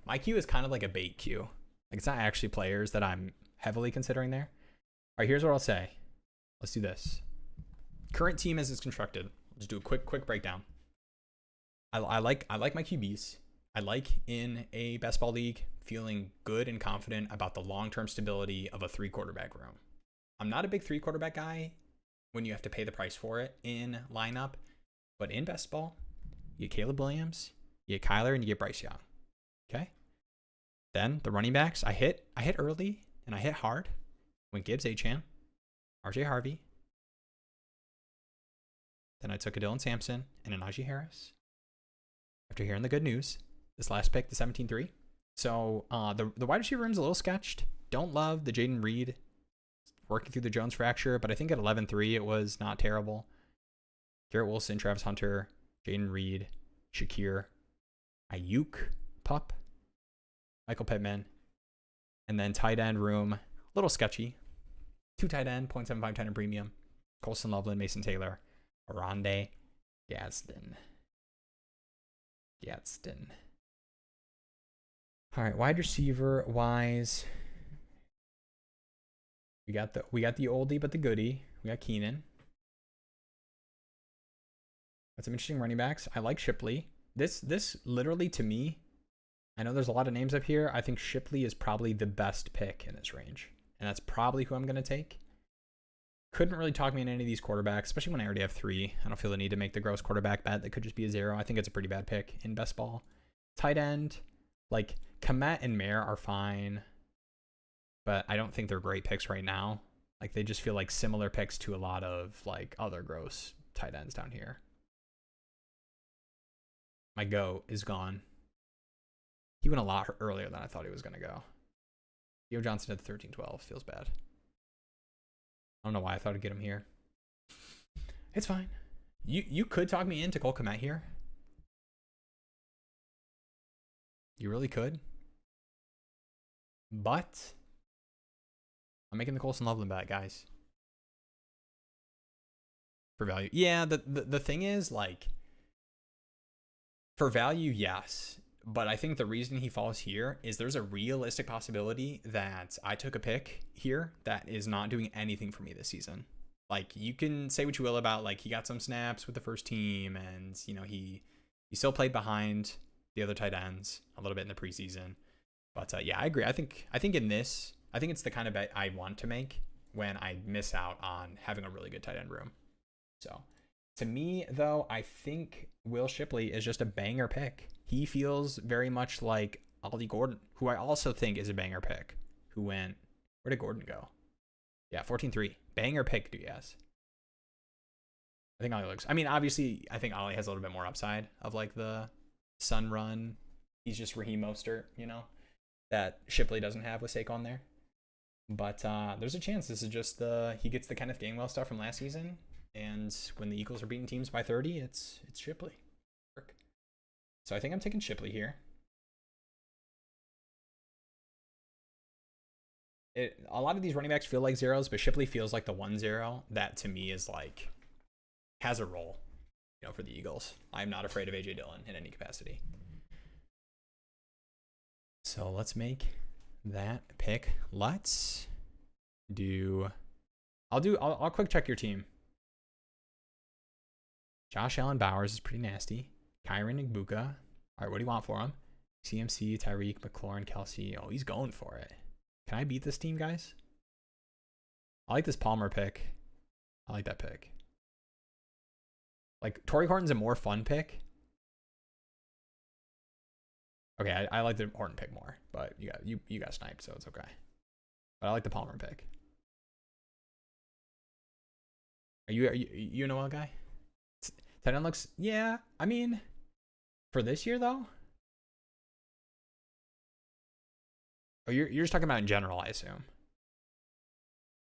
my queue is kind of like a bait queue. Like it's not actually players that I'm heavily considering there. All right, here's what I'll say. Let's do this. Current team as it's constructed. Let's do a quick breakdown. I like my QBs. I like in a best ball league feeling good and confident about the long-term stability of a 3-quarterback room. I'm not a big 3-quarterback guy when you have to pay the price for it in lineup, but in best ball, you get Caleb Williams, you get Kyler, and you get Bryce Young. Okay. Then the running backs, I hit early and I hit hard when Gibbs, Achane, RJ Harvey. Then I took a Dylan Sampson and a Najee Harris. After hearing the good news, this last pick, the 17-3. So the wide receiver room's a little sketched. Don't love the Jaden Reed working through the Jones fracture, but I think at 11-3 it was not terrible. Garrett Wilson, Travis Hunter, Jaden Reed, Shakir, Ayuk, Pup, Michael Pittman, and then tight end room, a little sketchy. 2 tight end, 0.75 tight end premium. Colson Loveland, Mason Taylor, Arande, Gadsden. All right, wide receiver wise, we got the oldie but the goodie. We got Keenan. Got some interesting running backs. I like Shipley. This literally to me, I know there's a lot of names up here. I think Shipley is probably the best pick in this range. And that's probably who I'm going to take. Couldn't really talk me into any of these quarterbacks, especially when I already have 3. I don't feel the need to make the gross quarterback bet. That could just be a 0. I think it's a pretty bad pick in best ball. Tight end, like Komet and Mayer are fine. But I don't think they're great picks right now. Like they just feel like similar picks to a lot of like other gross tight ends down here. My GOAT is gone. He went a lot earlier than I thought he was going to go. Theo Johnson at the 13-12. Feels bad. I don't know why I thought I'd get him here. It's fine. You could talk me into Cole Kmet here. You really could. But I'm making the Colson Loveland bet, guys. For value. Yeah, the thing is, like, for value, yes. But I think the reason he falls here is there's a realistic possibility that I took a pick here that is not doing anything for me this season. Like, you can say what you will about, like, he got some snaps with the first team and, you know, he still played behind the other tight ends a little bit in the preseason. But, yeah, I agree. I think in this, I think it's the kind of bet I want to make when I miss out on having a really good tight end room. So, to me, though, I think Will Shipley is just a banger pick. He feels very much like Ollie Gordon, who I also think is a banger pick, who went, where did Gordon go? Yeah, 14-3. Banger pick, yes. I think Ollie looks, I mean, obviously, I think Ollie has a little bit more upside of like the sun run. He's just Raheem Mostert, you know, that Shipley doesn't have with Saquon there. But there's a chance this is just he gets the Kenneth Gainwell stuff from last season. And when the Eagles are beating teams by 30, it's Shipley. So I think I'm taking Shipley here. a lot of these running backs feel like zeros, but Shipley feels like the 1-0 that to me is like has a role, you know, for the Eagles. I'm not afraid of AJ Dillon in any capacity. So let's make that pick. Let's do. I'll quick check your team. Josh Allen Bowers is pretty nasty. Kyron Igbuka. All right, what do you want for him? CMC, Tyreek, McLaurin, Kelsey. Oh, he's going for it. Can I beat this team, guys? I like this Palmer pick. I like that pick. Like, Torrey Horton's a more fun pick. Okay, I like the Horton pick more, but you got sniped, so it's okay. But I like the Palmer pick. Are you an OL guy? Tight end looks, yeah. I mean, for this year though. Oh, you're just talking about in general, I assume.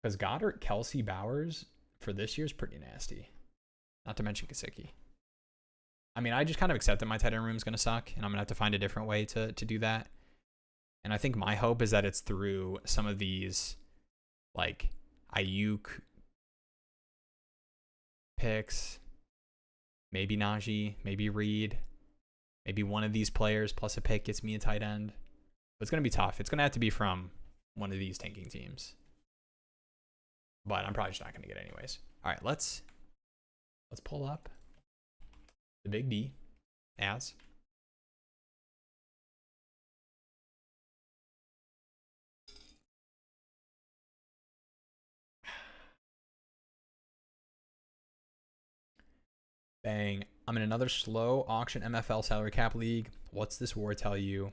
Because Goddard, Kelsey, Bowers for this year is pretty nasty. Not to mention Gesicki. I mean, I just kind of accept that my tight end room is going to suck, and I'm going to have to find a different way to do that. And I think my hope is that it's through some of these, like, Ayuk picks, maybe Najee, maybe Reed, maybe one of these players plus a pick gets me a tight end. But it's going to be tough. It's going to have to be from one of these tanking teams. But I'm probably just not going to get it anyways. All right, let's pull up the Big D as bang. I'm in another slow auction MFL salary cap league. What's this war tell you?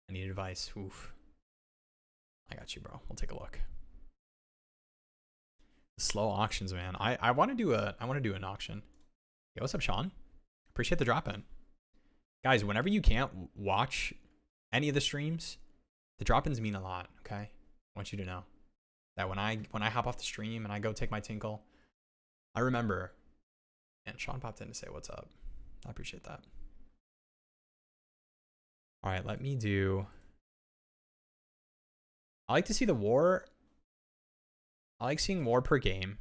I need advice. Oof. I got you, bro. We'll take a look. Slow auctions, man. I want to do an auction. Yo, what's up, Sean? Appreciate the drop in. Guys, whenever you can't watch any of the streams, the drop-ins mean a lot, okay? I want you to know that when I hop off the stream and I go take my tinkle, I remember. And Sean popped in to say what's up. I appreciate that. All right, let me do. I like to see the war. I like seeing war per game.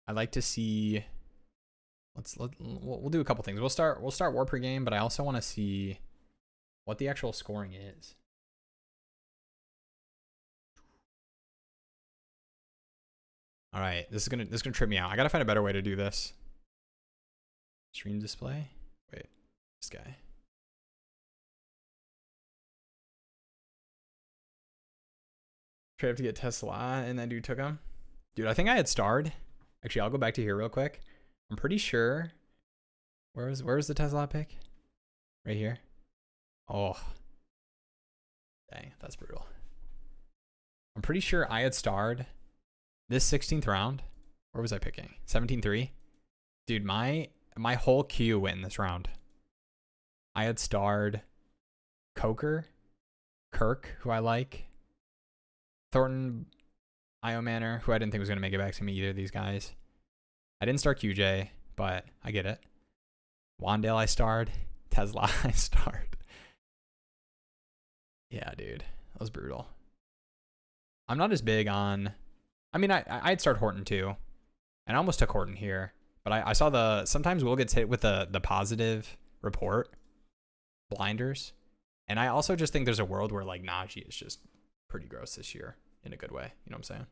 I like to see. We'll do a couple things. We'll start war per game, but I also want to see what the actual scoring is. All right, this is gonna trip me out. I gotta find a better way to do this. Stream display. Wait, this guy. Trade up to get Tesla, and that dude took him. Dude, I think I had starred. Actually, I'll go back to here real quick. I'm pretty sure. Where was the Tesla pick? Right here. Oh. Dang, that's brutal. I'm pretty sure I had starred this 16th round. Where was I picking? 17-3. Dude, my whole queue went in this round. I had starred Coker, Kirk, who I like, Thornton, Io Manor, who I didn't think was going to make it back to me either of these guys. I didn't start QJ, but I get it. Wandale I starred. Tesla I starred. Yeah, dude. That was brutal. I'm not as big on... I mean, I'd start Horton too. And I almost took Horton here. But I saw the... Sometimes Will gets hit with the positive report. Blinders. And I also just think there's a world where like Najee is just pretty gross this year. In a good way. You know what I'm saying?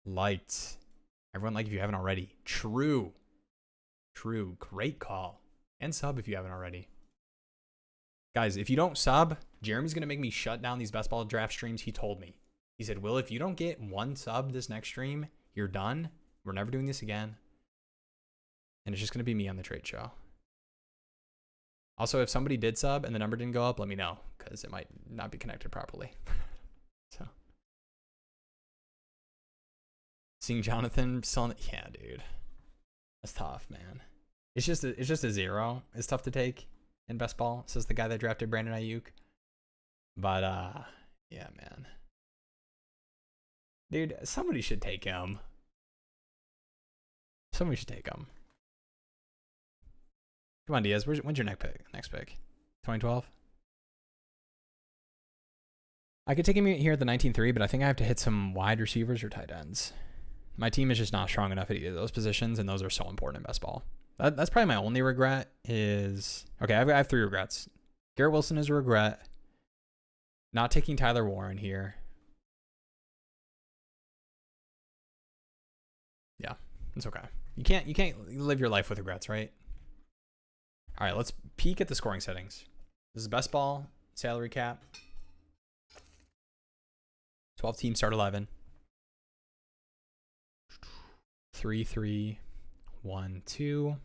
Lights. Everyone like if you haven't already. True. True. Great call. And sub if you haven't already. Guys, if you don't sub, Jeremy's going to make me shut down these best ball draft streams. He told me. He said, Will, if you don't get one sub this next stream, you're done. We're never doing this again. And it's just going to be me on the trade show. Also, if somebody did sub and the number didn't go up, let me know. Because it might not be connected properly. So. Seeing Jonathan selling... Yeah, dude. That's tough, man. It's just a zero. It's tough to take in best ball, says the guy that drafted Brandon Ayuk. But yeah, man. Dude, somebody should take him. Somebody should take him. Come on, Diaz. When's your next pick? 2012. I could take him here at the 19-3, but I think I have to hit some wide receivers or tight ends. My team is just not strong enough at either of those positions, and those are so important in best ball. That's probably my only regret is... Okay, I have 3 regrets. Garrett Wilson is a regret. Not taking Tyler Warren here. Yeah, it's okay. You can't live your life with regrets, right? All right, let's peek at the scoring settings. This is best ball, salary cap. 12 team start 11. 3, 3, 1, 2.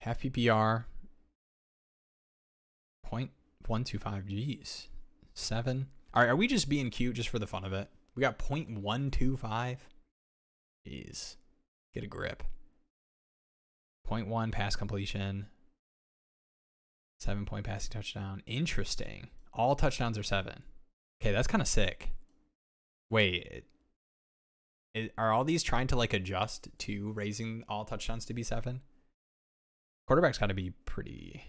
Half PPR. 0.125. Geez. 7. All right, are we just being cute just for the fun of it? We got 0.125. Jeez. Get a grip. 0.1 pass completion. 7-point passing touchdown. Interesting. All touchdowns are 7. Okay, that's kind of sick. Wait. Are all these trying to like adjust to raising all touchdowns to be 7? Quarterback's got to be pretty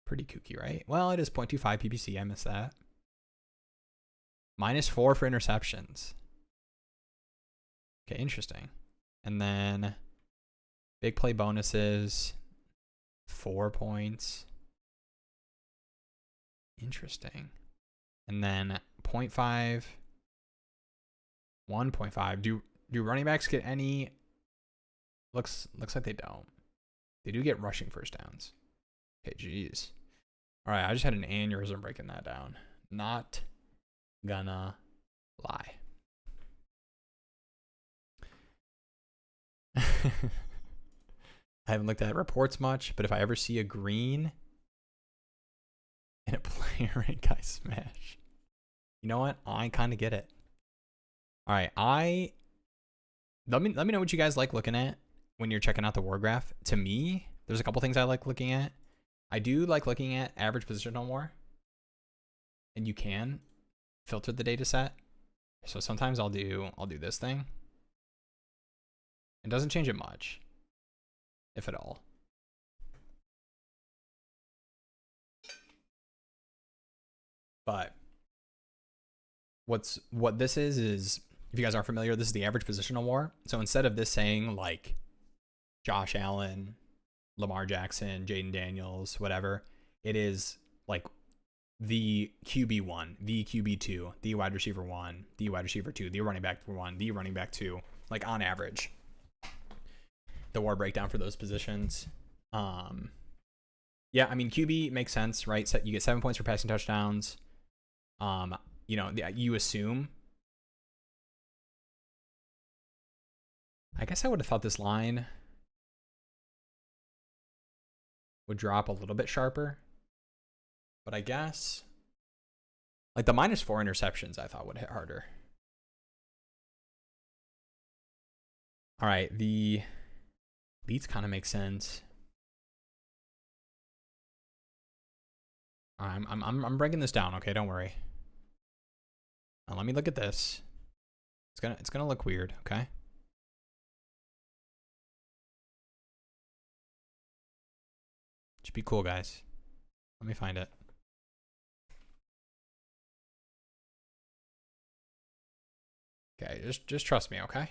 kooky, right? Well, it is 0.25 PPC. I missed that. -4 for interceptions. Okay, interesting. And then big play bonuses, 4 points. Interesting. And then 0.5, 1.5. Do running backs get any? Looks like they don't. They do get rushing first downs. Okay, geez. All right, I just had an aneurysm breaking that down. Not gonna lie. I haven't looked at reports much, but if I ever see a green in a player rank guy smash, you know what? I kind of get it. All right, let me know what you guys like looking at when you're checking out the war graph. To me, there's a couple things I like looking at. I do like looking at average positional war, and you can filter the data set. So sometimes I'll do this thing. It doesn't change it much, if at all. But what this is if you guys aren't familiar, this is the average positional war. So instead of this saying like Josh Allen, Lamar Jackson, Jaden Daniels, whatever, it is like the QB1, the QB2, the wide receiver 1, the wide receiver 2, the running back 1, the running back 2, like on average. The war breakdown for those positions. Yeah, I mean, QB makes sense, right? So you get 7 points for passing touchdowns. You know, you assume. I guess I would have thought this line would drop a little bit sharper. But I guess like the -4 interceptions I thought would hit harder. All right, the leads kind of make sense. All right, I'm breaking this down, okay? Don't worry. Now let me look at this. It's gonna look weird, okay? Just be cool, guys. Let me find it. Okay, just trust me, okay?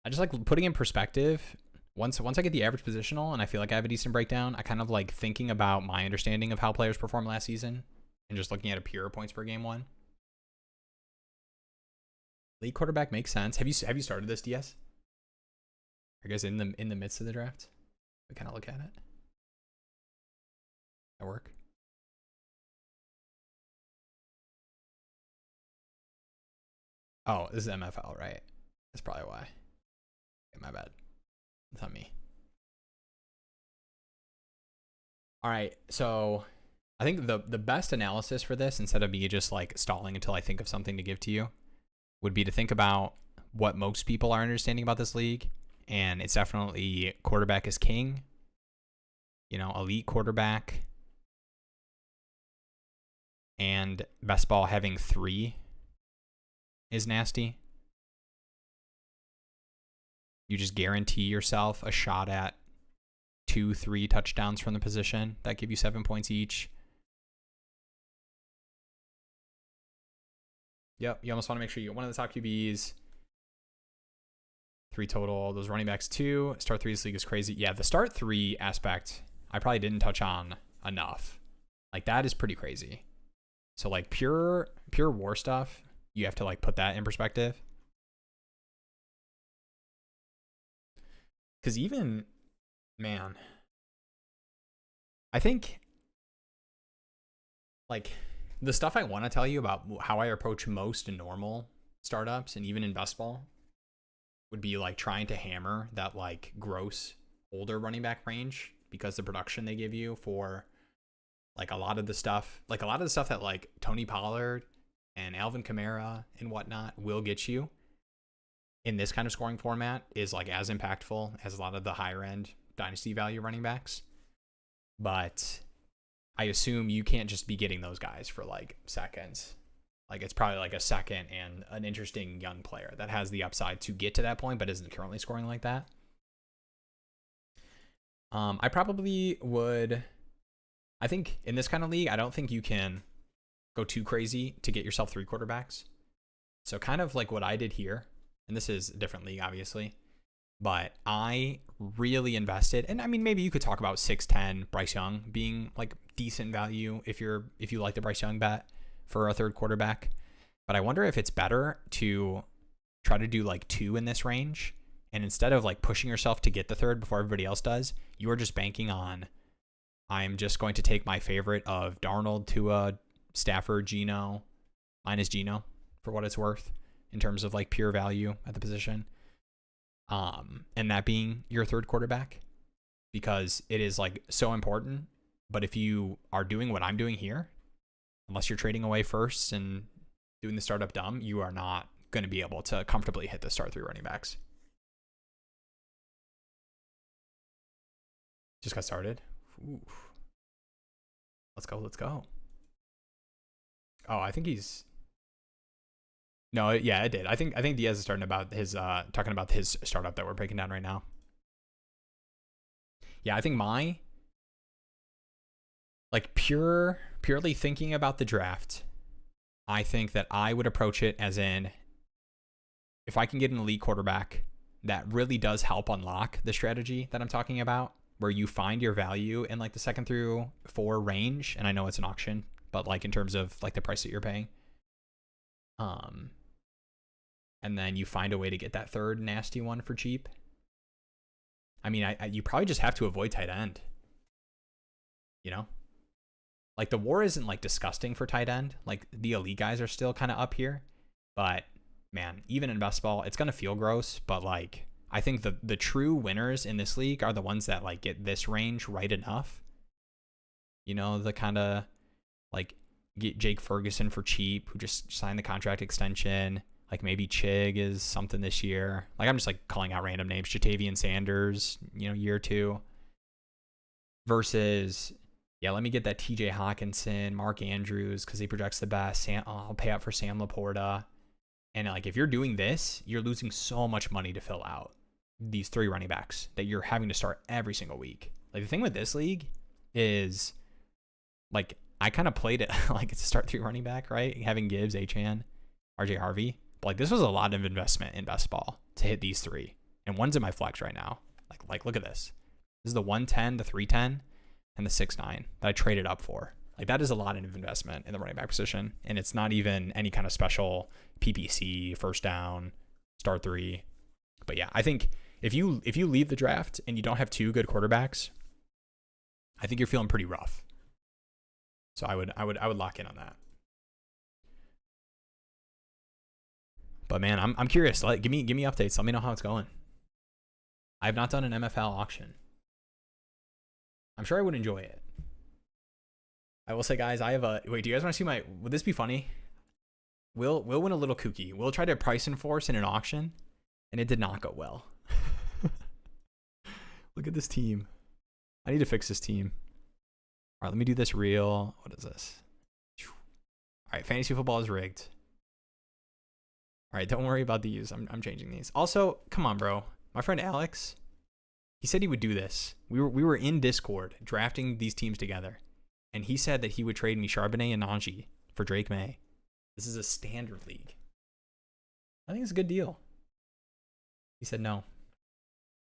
I just like putting in perspective. Once I get the average positional and I feel like I have a decent breakdown, I kind of like thinking about my understanding of how players performed last season and just looking at a pure points per game one. League quarterback makes sense. Have you started this, DS? Are you guys in the midst of the draft? We kind of look at it. That work? Oh, this is MFL, right? That's probably why. Okay, my bad. That's not me. All right, so I think the best analysis for this, instead of me just like stalling until I think of something to give to you, would be to think about what most people are understanding about this league. And it's definitely quarterback is king. You know, elite quarterback. And best ball having 3 is nasty. You just guarantee yourself a shot at 2-3 touchdowns from the position that give you 7 points each. Yep, you almost want to make sure you get one of the top QBs. 3 total. Those running backs 2. Start 3 this league is crazy. Yeah, the start 3 aspect I probably didn't touch on enough. Like, that is pretty crazy. So like pure war stuff, you have to like put that in perspective. Because even, man, I think like the stuff I want to tell you about how I approach most normal startups and even in best ball would be like trying to hammer that like gross older running back range, because the production they give you for like a lot of the stuff that like Tony Pollard and Alvin Kamara and whatnot will get you in this kind of scoring format is like as impactful as a lot of the higher end dynasty value running backs. But I assume you can't just be getting those guys for like seconds. Like it's probably like a second and an interesting young player that has the upside to get to that point, but isn't currently scoring like that. I probably would, I think in this kind of league, I don't think you can go too crazy to get yourself 3 quarterbacks. So kind of like what I did here, and this is a different league, obviously, but I really invested. And I mean, maybe you could talk about 6'10" Bryce Young being like decent value if you like the Bryce Young bet for a 3rd quarterback. But I wonder if it's better to try to do like 2 in this range. And instead of like pushing yourself to get the 3rd before everybody else does, you are just banking on, I'm just going to take my favorite of Darnold, Tua, Stafford, Geno, minus Geno for what it's worth in terms of like pure value at the position. And that being your 3rd quarterback, because it is like so important. But if you are doing what I'm doing here, unless you're trading away firsts and doing the startup dumb, you are not going to be able to comfortably hit the start 3 running backs. Just got started. Ooh. Let's go. Oh, I think he's. No, yeah, it did. I think Diaz is talking about his startup that we're breaking down right now. Yeah, I think my like purely thinking about the draft, I think that I would approach it as in, if I can get an elite quarterback, that really does help unlock the strategy that I'm talking about, where you find your value in like the 2nd through 4 range. And I know it's an auction, but like in terms of like the price that you're paying. And then you find a way to get that 3rd nasty one for cheap. I mean, you probably just have to avoid tight end. You know? Like the war isn't like disgusting for tight end. Like the elite guys are still kind of up here. But man, even in best ball, it's going to feel gross. But like, I think the true winners in this league are the ones that like get this range right enough. You know, the kind of like get Jake Ferguson for cheap, who just signed the contract extension. Like maybe Chig is something this year. Like I'm just like calling out random names. Jatavian Sanders, you know, year 2. Versus, yeah, let me get that TJ Hawkinson, Mark Andrews, because he projects the best. I'll pay up for Sam Laporta. And like if you're doing this, you're losing so much money to fill out these 3 running backs that you're having to start every single week. Like the thing with this league is like I kind of played it like it's a start 3 running back, right? Having Gibbs, Achane, RJ Harvey. But like this was a lot of investment in best ball to hit these 3. And one's in my flex right now. Like look at this. This is the 110, the 310, and the 6'9" that I traded up for. Like that is a lot of investment in the running back position. And it's not even any kind of special PPC, first down, start 3. But yeah, I think if you leave the draft and you don't have 2 good quarterbacks, I think you're feeling pretty rough. So I would lock in on that. But man, I'm curious. Like give me updates. Let me know how it's going. I have not done an MFL auction. I'm sure I would enjoy it. I will say, guys, I have a wait. Do you guys want to see my? Would this be funny? We'll win a little kooky. We'll try to price enforce in an auction, and it did not go well. Look at this team. I need to fix this team. All right, let me do this real. What is this? All right, fantasy football is rigged. All right, don't worry about these. I'm changing these. Also, come on, bro. My friend Alex, He said he would do this. We were in Discord drafting these teams together, and he said that he would trade me Charbonnet and Najee for Drake May. This is a standard league. I think it's a good deal. He said no.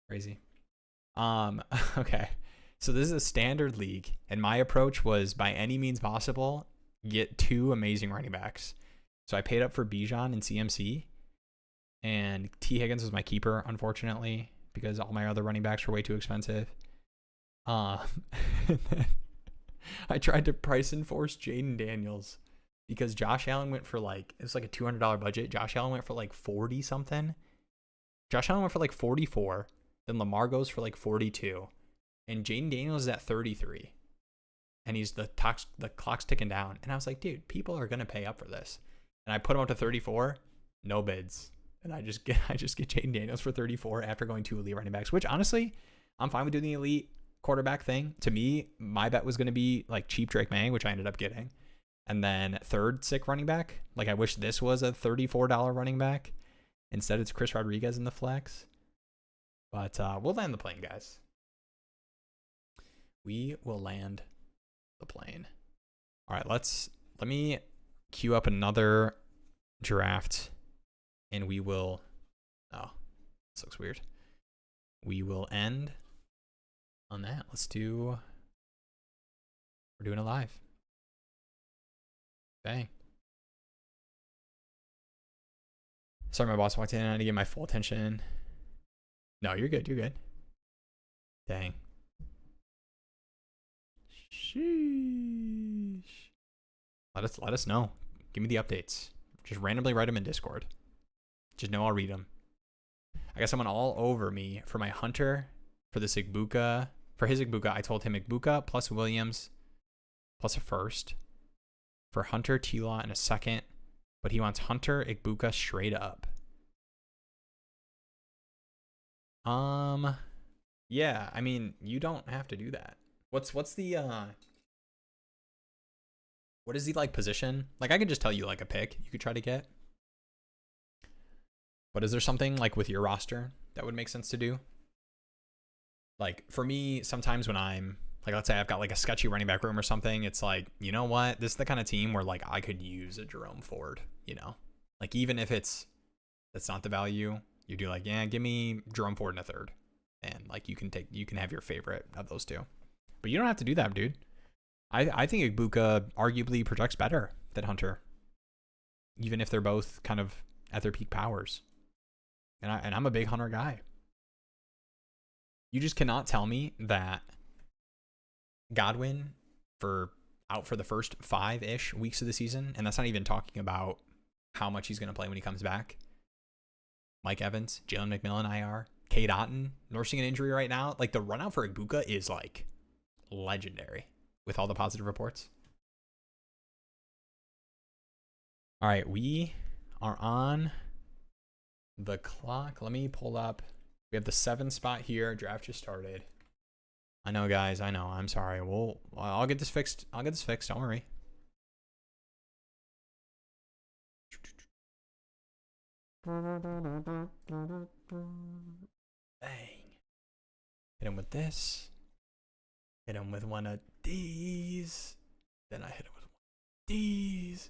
Crazy. Okay. So this is a standard league, and my approach was by any means possible, get 2 amazing running backs. So I paid up for Bijan and CMC, and T. Higgins was my keeper, unfortunately, because all my other running backs were way too expensive. And then I tried to price enforce Jaden Daniels because Josh Allen went for like, it was like a $200 budget. Josh Allen went for like 40 something. Josh Allen went for like 44. Then Lamar goes for like 42. And Jaden Daniels is at 33. And he's the clock's ticking down. And I was like, dude, people are going to pay up for this. And I put him up to 34. No bids. And I just get Jaden Daniels for 34 after going 2 elite running backs, which honestly, I'm fine with doing the elite quarterback thing. To me, my bet was going to be like cheap Drake May, which I ended up getting. And then third sick running back. Like I wish this was a $34 running back. Instead, it's Chris Rodriguez in the flex. But we'll land the plane, guys. We will land the plane. All right, let me queue up another draft. And we will, oh, this looks weird. We will end on that. We're doing it live. Bang. Sorry, my boss walked in. I had to get my full attention. No, you're good. You're good. Dang. Sheesh. Let us know. Give me the updates. Just randomly write them in Discord. Just know I'll read them. I got someone all over me for my Hunter, for this Igbuka. For his Igbuka, I told him Igbuka plus Williams plus a first. For Hunter, T-Law, and a second. But he wants Hunter, Igbuka straight up. Yeah, I mean, you don't have to do that. What's the, what is the, like, position? Like, I could just tell you, like, a pick you could try to get. But is there something like with your roster that would make sense to do? Like for me, sometimes when I'm like, let's say I've got like a sketchy running back room or something, it's like, you know what? This is the kind of team where like I could use a Jerome Ford, you know, like even if that's not the value, you do like, yeah, give me Jerome Ford in a third. And like you can have your favorite of those two, but you don't have to do that, dude. I think Igbuka arguably projects better than Hunter, even if they're both kind of at their peak powers. And I'm a big Hunter guy. You just cannot tell me that Godwin out for the first 5-ish weeks of the season, and that's not even talking about how much he's going to play when he comes back. Mike Evans, Jalen McMillan, IR, Cade Otton, nursing an injury right now. Like the run out for Igbuka is like legendary with all the positive reports. All right, we are on the clock. Let me pull up. We have the 7 spot here. Draft just started. I know, guys. I know. I'm sorry. I'll get this fixed. Don't worry. Bang. Hit him with this. Hit him with one of these. Then I hit him with one of these.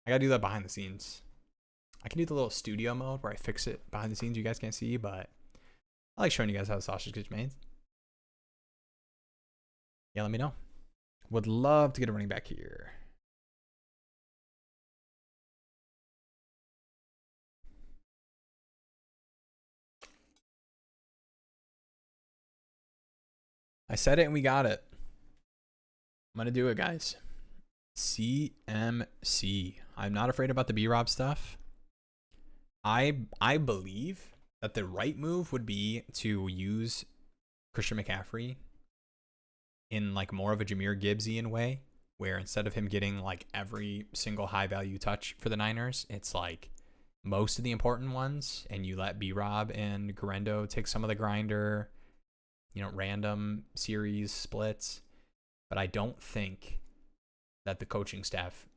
I gotta do that behind the scenes. I can do the little studio mode where I fix it behind the scenes. You guys can't see, but I like showing you guys how the sausage gets made. Yeah, let me know. Would love to get a running back here. I said it and we got it. I'm going to do it, guys. CMC. I'm not afraid about the B-Rob stuff. I believe that the right move would be to use Christian McCaffrey in like more of a Jahmyr Gibbsian way, where instead of him getting like every single high value touch for the Niners, it's like most of the important ones, and you let B-Rob and Garendo take some of the grinder, random series splits. But I don't think that the coaching staff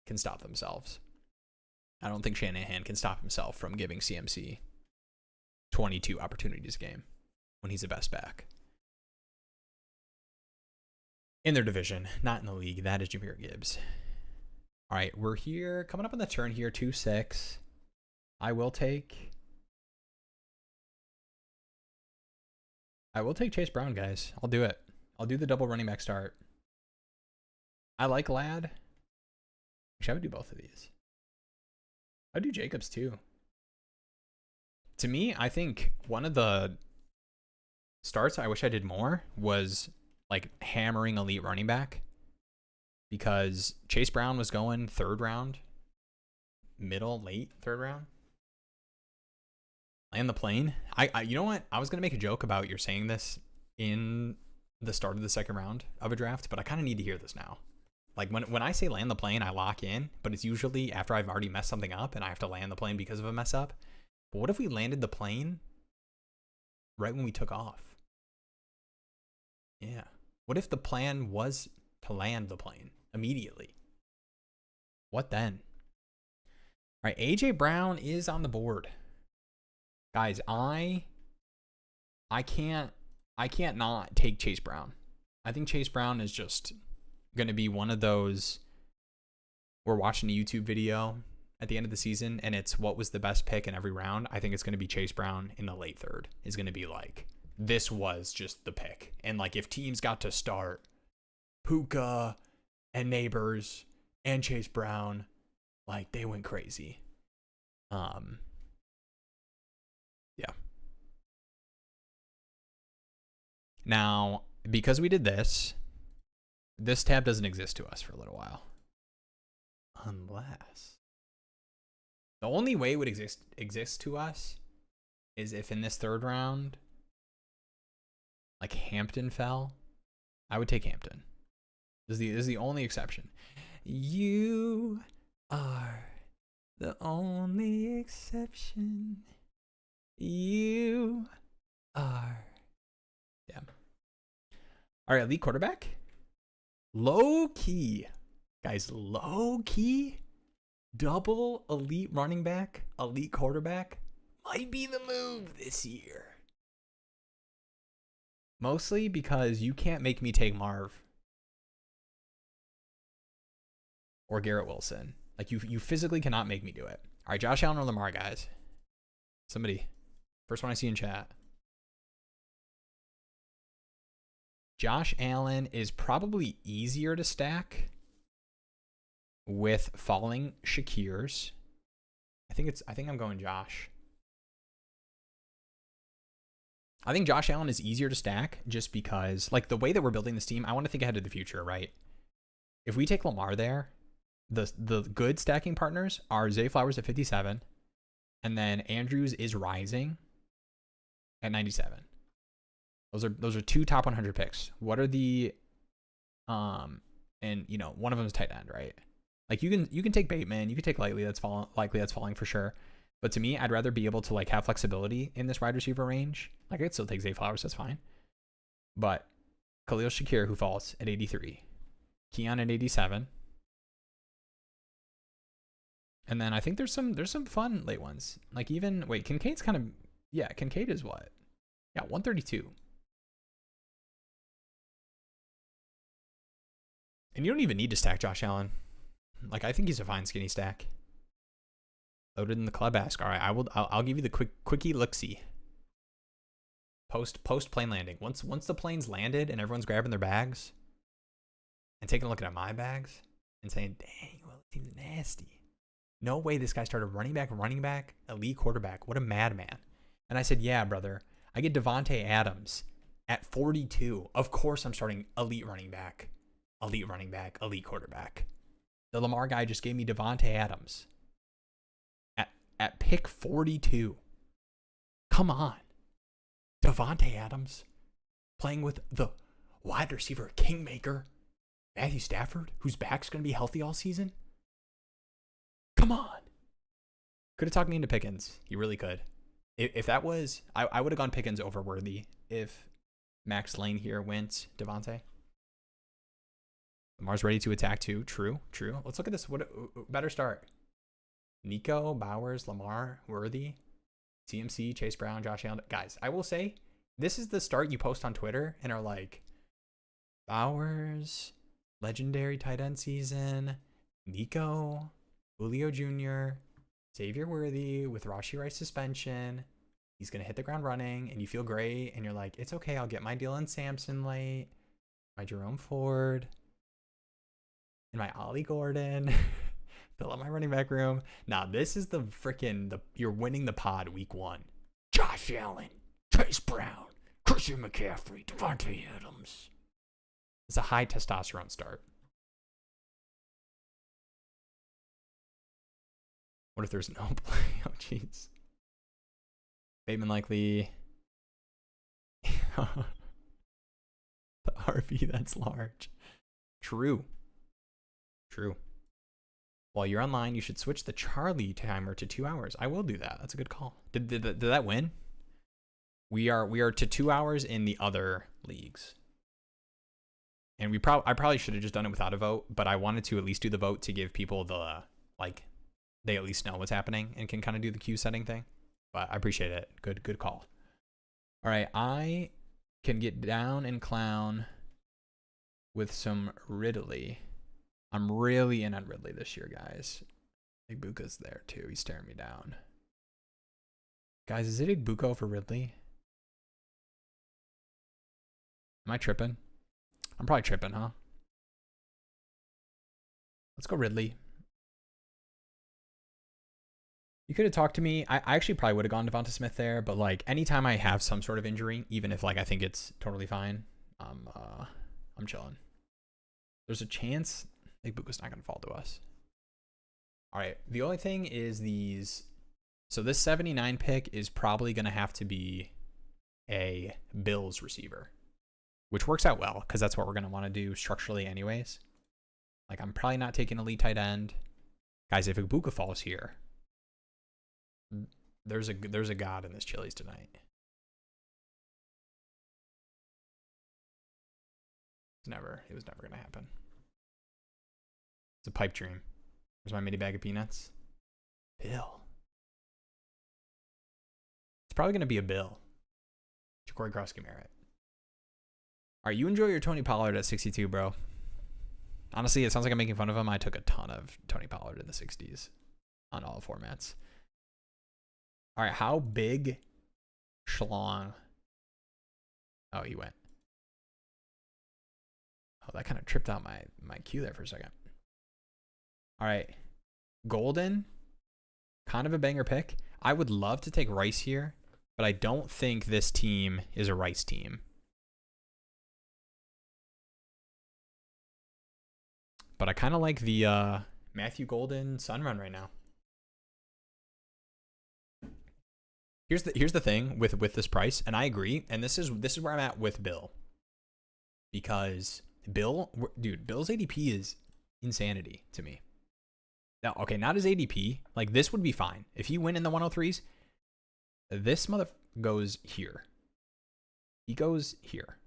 can stop themselves. I don't think Shanahan can stop himself from giving CMC 22 opportunities a game. when he's the best back in their division, not in the league. That is Jahmyr Gibbs. All right, we're here coming up on the turn here, 2-6. I will take Chase Brown, guys. I'll do it. I'll do the double running back start. I like Ladd. Actually, I would do both of these. I'd do Jacobs too. To me, I think one of the starts I wish I did more was like hammering elite running back, because Chase Brown was going 3rd round, middle, late 3rd round. Land the plane. You know what? I was gonna make a joke about you're saying this in the start of the 2nd round of a draft, but I kind of need to hear this now. Like when I say land the plane, I lock in, but it's usually after I've already messed something up and I have to land the plane because of a mess up. But what if we landed the plane right when we took off? Yeah. What if the plan was to land the plane immediately? What then? All right, AJ Brown is on the board. Guys, I can't not take Chase Brown. I think Chase Brown is just going to be one of those, we're watching a YouTube video at the end of the season and it's what was the best pick in every round. I think it's going to be Chase Brown in the late 3rd. Is going to be like, this was just the pick. And like if teams got to start Puka and Neighbors and Chase Brown, like they went crazy. Yeah. Now, because we did this tab doesn't exist to us for a little while. Unless the only way it would exist to us is if in this 3rd round, like Hampton fell. I would take Hampton. This is the only exception. You are the only exception. You are. Yeah. All right, elite quarterback. Low key. Guys, low key. Double elite running back, elite quarterback might be the move this year. Mostly because you can't make me take Marv or Garrett Wilson. Like you physically cannot make me do it. All right, Josh Allen or Lamar, guys. Somebody. First one I see in chat. Josh Allen is probably easier to stack with falling Shakirs. I think I'm going Josh. I think Josh Allen is easier to stack just because, like, the way that we're building this team, I want to think ahead to the future, right? If we take Lamar there, the good stacking partners are Zay Flowers at 57, and then Andrews is rising at 97. Those are 2 top 100 picks. What are the and you know, one of them is tight end, right? Like you can take Bateman, you can take likely that's falling for sure. But to me, I'd rather be able to like have flexibility in this wide receiver range. Like I'd still take Zay Flowers, that's fine. But Khalil Shakir, who falls at 83, Keon at 87, and then I think there's some fun late ones. Like even Kincaid's kind of Kincaid is what? Yeah, 132. And you don't even need to stack Josh Allen. Like I think he's a fine skinny stack. Loaded in the club ask. All right, I'll give you the quickie look-see. Post plane landing. Once the plane's landed and everyone's grabbing their bags and taking a look at my bags and saying, "Dang, well, it seems nasty. No way this guy started running back, elite quarterback. What a madman." And I said, "Yeah, brother. I get Devontae Adams at 42. Of course I'm starting elite running back, elite quarterback. The Lamar guy just gave me Devontae Adams at pick 42. Come on. Devontae Adams playing with the wide receiver kingmaker, Matthew Stafford, whose back's going to be healthy all season. Come on." Could have talked me into Pickens. He really could. If that was, I would have gone Pickens over Worthy if Max Lane here went Devontae. Lamar's ready to attack too. True. Let's look at this. What better start? Nico, Bowers, Lamar, Worthy, CMC, Chase Brown, Josh Allen. Guys, I will say this is the start you post on Twitter and are like, Bowers, legendary tight end season, Nico, Julio Jr., Xavier Worthy with Rashee Rice suspension. He's going to hit the ground running, and you feel great, and you're like, it's okay, I'll get my Dylan Sampson late, my Jerome Ford, and my Ollie Gordon. Fill up my running back room. Now, this is the freaking, you're winning the pod week 1. Josh Allen, Chase Brown, Christian McCaffrey, Devontae Adams. It's a high testosterone start. What if there's no play? Oh, jeez. Bateman likely. The RV, that's large. True. While you're online, you should switch the Charlie timer to 2 hours. I will do that. That's a good call. Did that win? We are to 2 hours in the other leagues. And I probably should have just done it without a vote, but I wanted to at least do the vote to give people the, like, they at least know what's happening and can kind of do the queue setting thing. But I appreciate it. Good call. All right, I can get down and clown with some Ridley. I'm really in on Ridley this year, guys. Igbuka's there too. He's staring me down. Guys, is it Igbuka for Ridley? Am I tripping? I'm probably tripping, huh? Let's go Ridley. You could have talked to me. I actually probably would have gone Devonta Smith there, but like anytime I have some sort of injury, even if like I think it's totally fine, I'm chilling. There's a chance Igbuka's not gonna fall to us. All right. The only thing is these. So this 79 pick is probably gonna have to be a Bills receiver, which works out well because that's what we're gonna want to do structurally anyways. Like I'm probably not taking elite tight end. Guys, if Igbuka falls here, there's a god in this Chili's tonight. It was never gonna happen. It's a pipe dream. Where's my mini bag of peanuts? Bill. It's probably gonna be a Bill. Ja'Cory Cross-Garrett. All right, you enjoy your Tony Pollard at 62, bro. Honestly, it sounds like I'm making fun of him. I took a ton of Tony Pollard in the 60s on all formats. All right, how big Schlong? Oh, he went. Oh, that kind of tripped out my cue there for a second. All right, Golden, kind of a banger pick. I would love to take Rice here, but I don't think this team is a Rice team. But I kind of like the Matthew Golden Sun Run right now. Here's the thing with this price, and I agree, and this is where I'm at with Bill. Because Bill's ADP is insanity to me. Now, okay, not his ADP. Like, this would be fine. If he went in the 103s, this mother goes here. He goes here.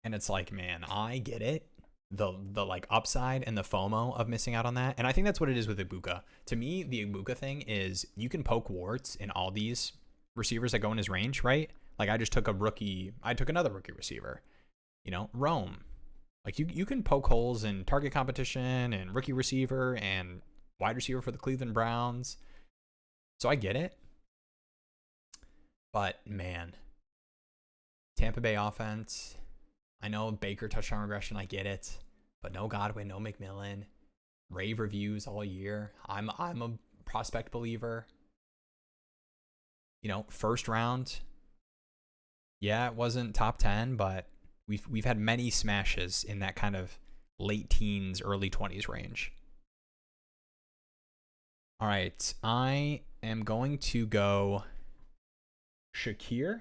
And it's like, man, I get it. The like upside and the FOMO of missing out on that. And I think that's what it is with Igbuka. To me, the Igbuka thing is you can poke warts in all these receivers that go in his range, right? Like I just took another rookie receiver, Rome. Like you can poke holes in target competition and rookie receiver and wide receiver for the Cleveland Browns. So I get it. But man, Tampa Bay offense, I know Baker touchdown regression, I get it. But no Godwin, no McMillan. Rave reviews all year. I'm a prospect believer. First round. Yeah, it wasn't top 10, but we've had many smashes in that kind of late teens, early 20s range. All right, I am going to go Shakir,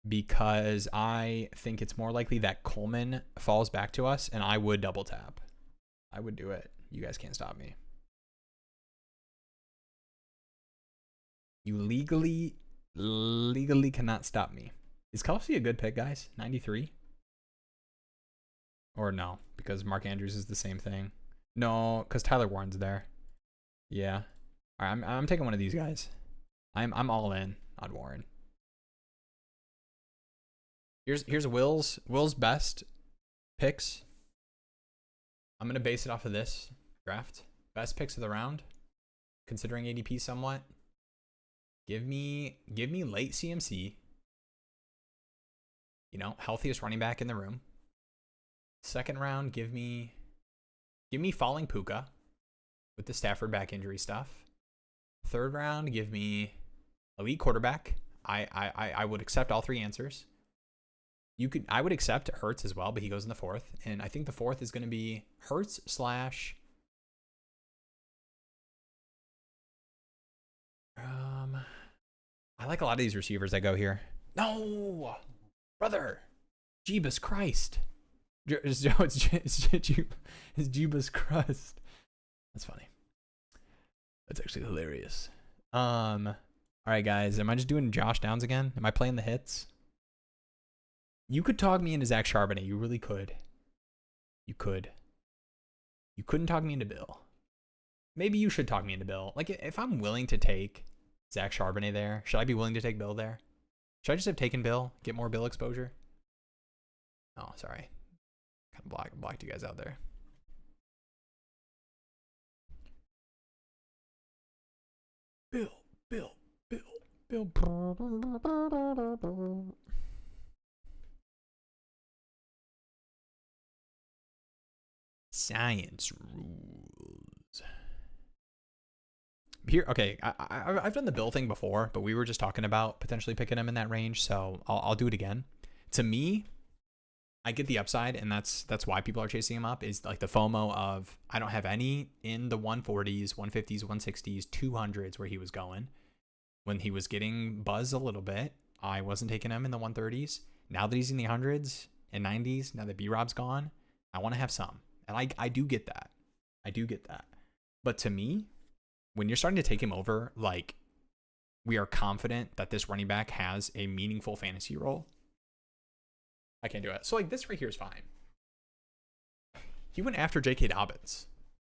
because I think it's more likely that Coleman falls back to us, and I would double tap. I would do it. You guys can't stop me. You legally cannot stop me. Is Kelsey a good pick, guys? 93? Or no, because Mark Andrews is the same thing. No, because Tyler Warren's there. Yeah. All right, I'm taking one of these guys. I'm all in on Warren. Here's Will's best picks. I'm gonna base it off of this draft. Best picks of the round, considering ADP somewhat. Give me late CMC. You know, healthiest running back in the room. Second round, give me falling Puka with the Stafford back injury stuff. Third round, give me elite quarterback. I would accept all three answers. I would accept Hurts as well, but he goes in the fourth. And I think the fourth is going to be Hurts / I like a lot of these receivers that go here. No, brother, Jeebus Christ. It's Jeebus Crust. That's funny. That's actually hilarious. All right, guys. Am I just doing Josh Downs again? Am I playing the hits? You could talk me into Zach Charbonnet. You really could. You could. You couldn't talk me into Bill. Maybe you should talk me into Bill. Like, if I'm willing to take Zach Charbonnet there, should I be willing to take Bill there? Should I just have taken Bill? Get more Bill exposure? Oh, sorry. Kind of blocked you guys out there. Bill. Science rules. Here, okay, I've done the Bill thing before, but we were just talking about potentially picking him in that range, so I'll do it again. To me, I get the upside, and that's why people are chasing him up, is like the FOMO of I don't have any in the 140s, 150s, 160s, 200s where he was going. When he was getting buzz a little bit, I wasn't taking him in the 130s. Now that he's in the 100s and 90s, now that B-Rob's gone, I want to have some. And I do get that. I do get that. But to me, when you're starting to take him over, like, we are confident that this running back has a meaningful fantasy role, I can't do it. So, like, this right here is fine. He went after J.K. Dobbins.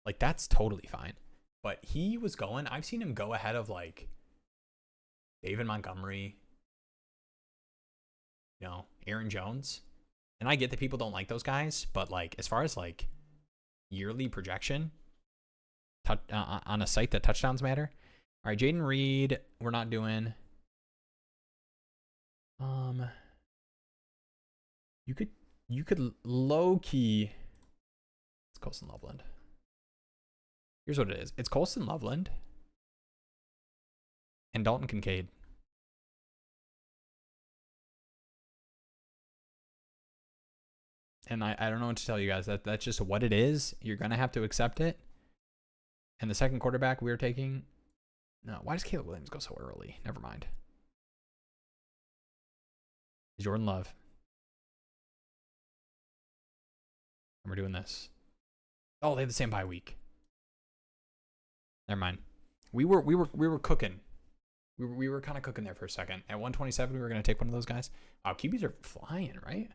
Like, that's totally fine. But he was going, I've seen him go ahead of, like, David Montgomery, you know, Aaron Jones. And I get that people don't like those guys, but, like, as far as, like, yearly projection on a site that touchdowns matter. All right, Jaden Reed, we're not doing. You could low key. It's Colston Loveland. Here's what it is. It's Colston Loveland and Dalton Kincaid. And I don't know what to tell you guys. That's just what it is. You're going to have to accept it. And the second quarterback we were taking. No, why does Caleb Williams go so early? Never mind. Jordan Love. And we're doing this. Oh, they have the same bye week. Never mind. We were cooking. We were kind of cooking there for a second. At 127, we were going to take one of those guys. Wow, QBs are flying, right?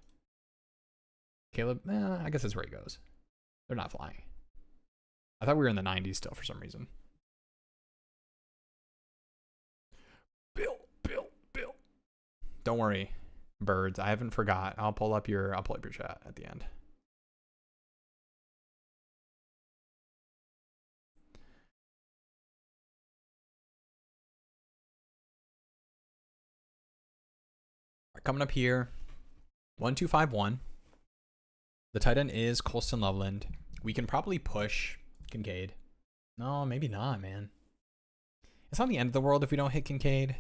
Caleb, I guess that's where he goes. They're not flying. I thought we were in the 90s still for some reason. Bill. Don't worry, birds. I haven't forgot. I'll pull up your chat at the end. All right, coming up here, 1251. The tight end is Colston Loveland. We can probably push Kincaid. No, maybe not, man. It's not the end of the world if we don't hit Kincaid.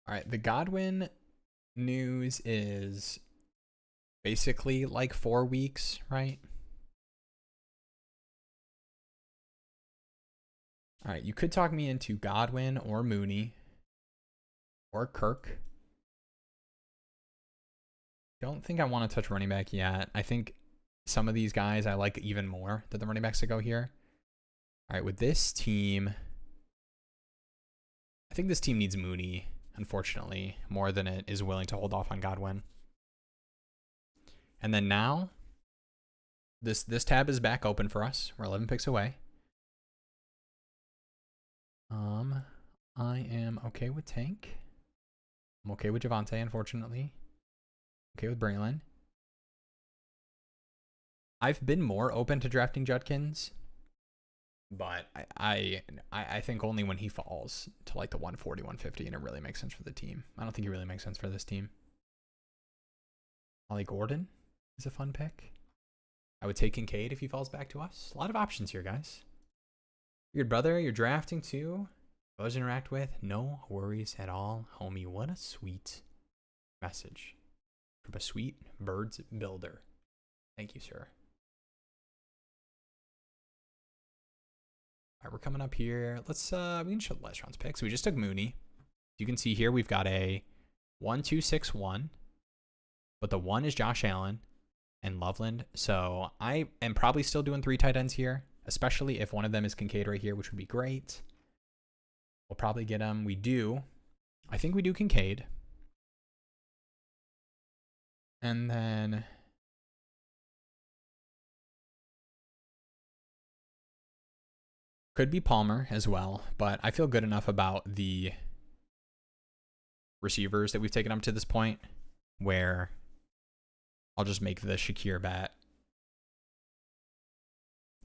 All right, the Godwin news is basically like 4 weeks, right? All right, you could talk me into Godwin or Mooney or Kirk. Don't think I want to touch running back yet. I think some of these guys I like even more than the running backs that go here. All right, with this team, I think this team needs Mooney, unfortunately, more than it is willing to hold off on Godwin. And then now, this tab is back open for us. We're 11 picks away. I am okay with Tank. I'm okay with Javonte, unfortunately. Okay with Braylon. I've been more open to drafting Judkins, but I think only when he falls to like the 140, 150, and it really makes sense for the team. I don't think he really makes sense for this team. Ollie Gordon is a fun pick. I would take Kincaid if he falls back to us. A lot of options here, guys. Your brother, you're drafting too. Those to interact with, no worries at all, homie. What a sweet message from a sweet birds builder. Thank you, sir. All right, we're coming up here. Let's we can show the last round's picks. We just took Mooney. You can see here we've got a 1-2-6-1, but the 1 is Josh Allen and Loveland. So I am probably still doing 3 tight ends here, especially if one of them is Kincaid right here, which would be great. We'll probably get him. We do. I think we do Kincaid. And then could be Palmer as well, but I feel good enough about the receivers that we've taken up to this point where I'll just make the Shakir bet.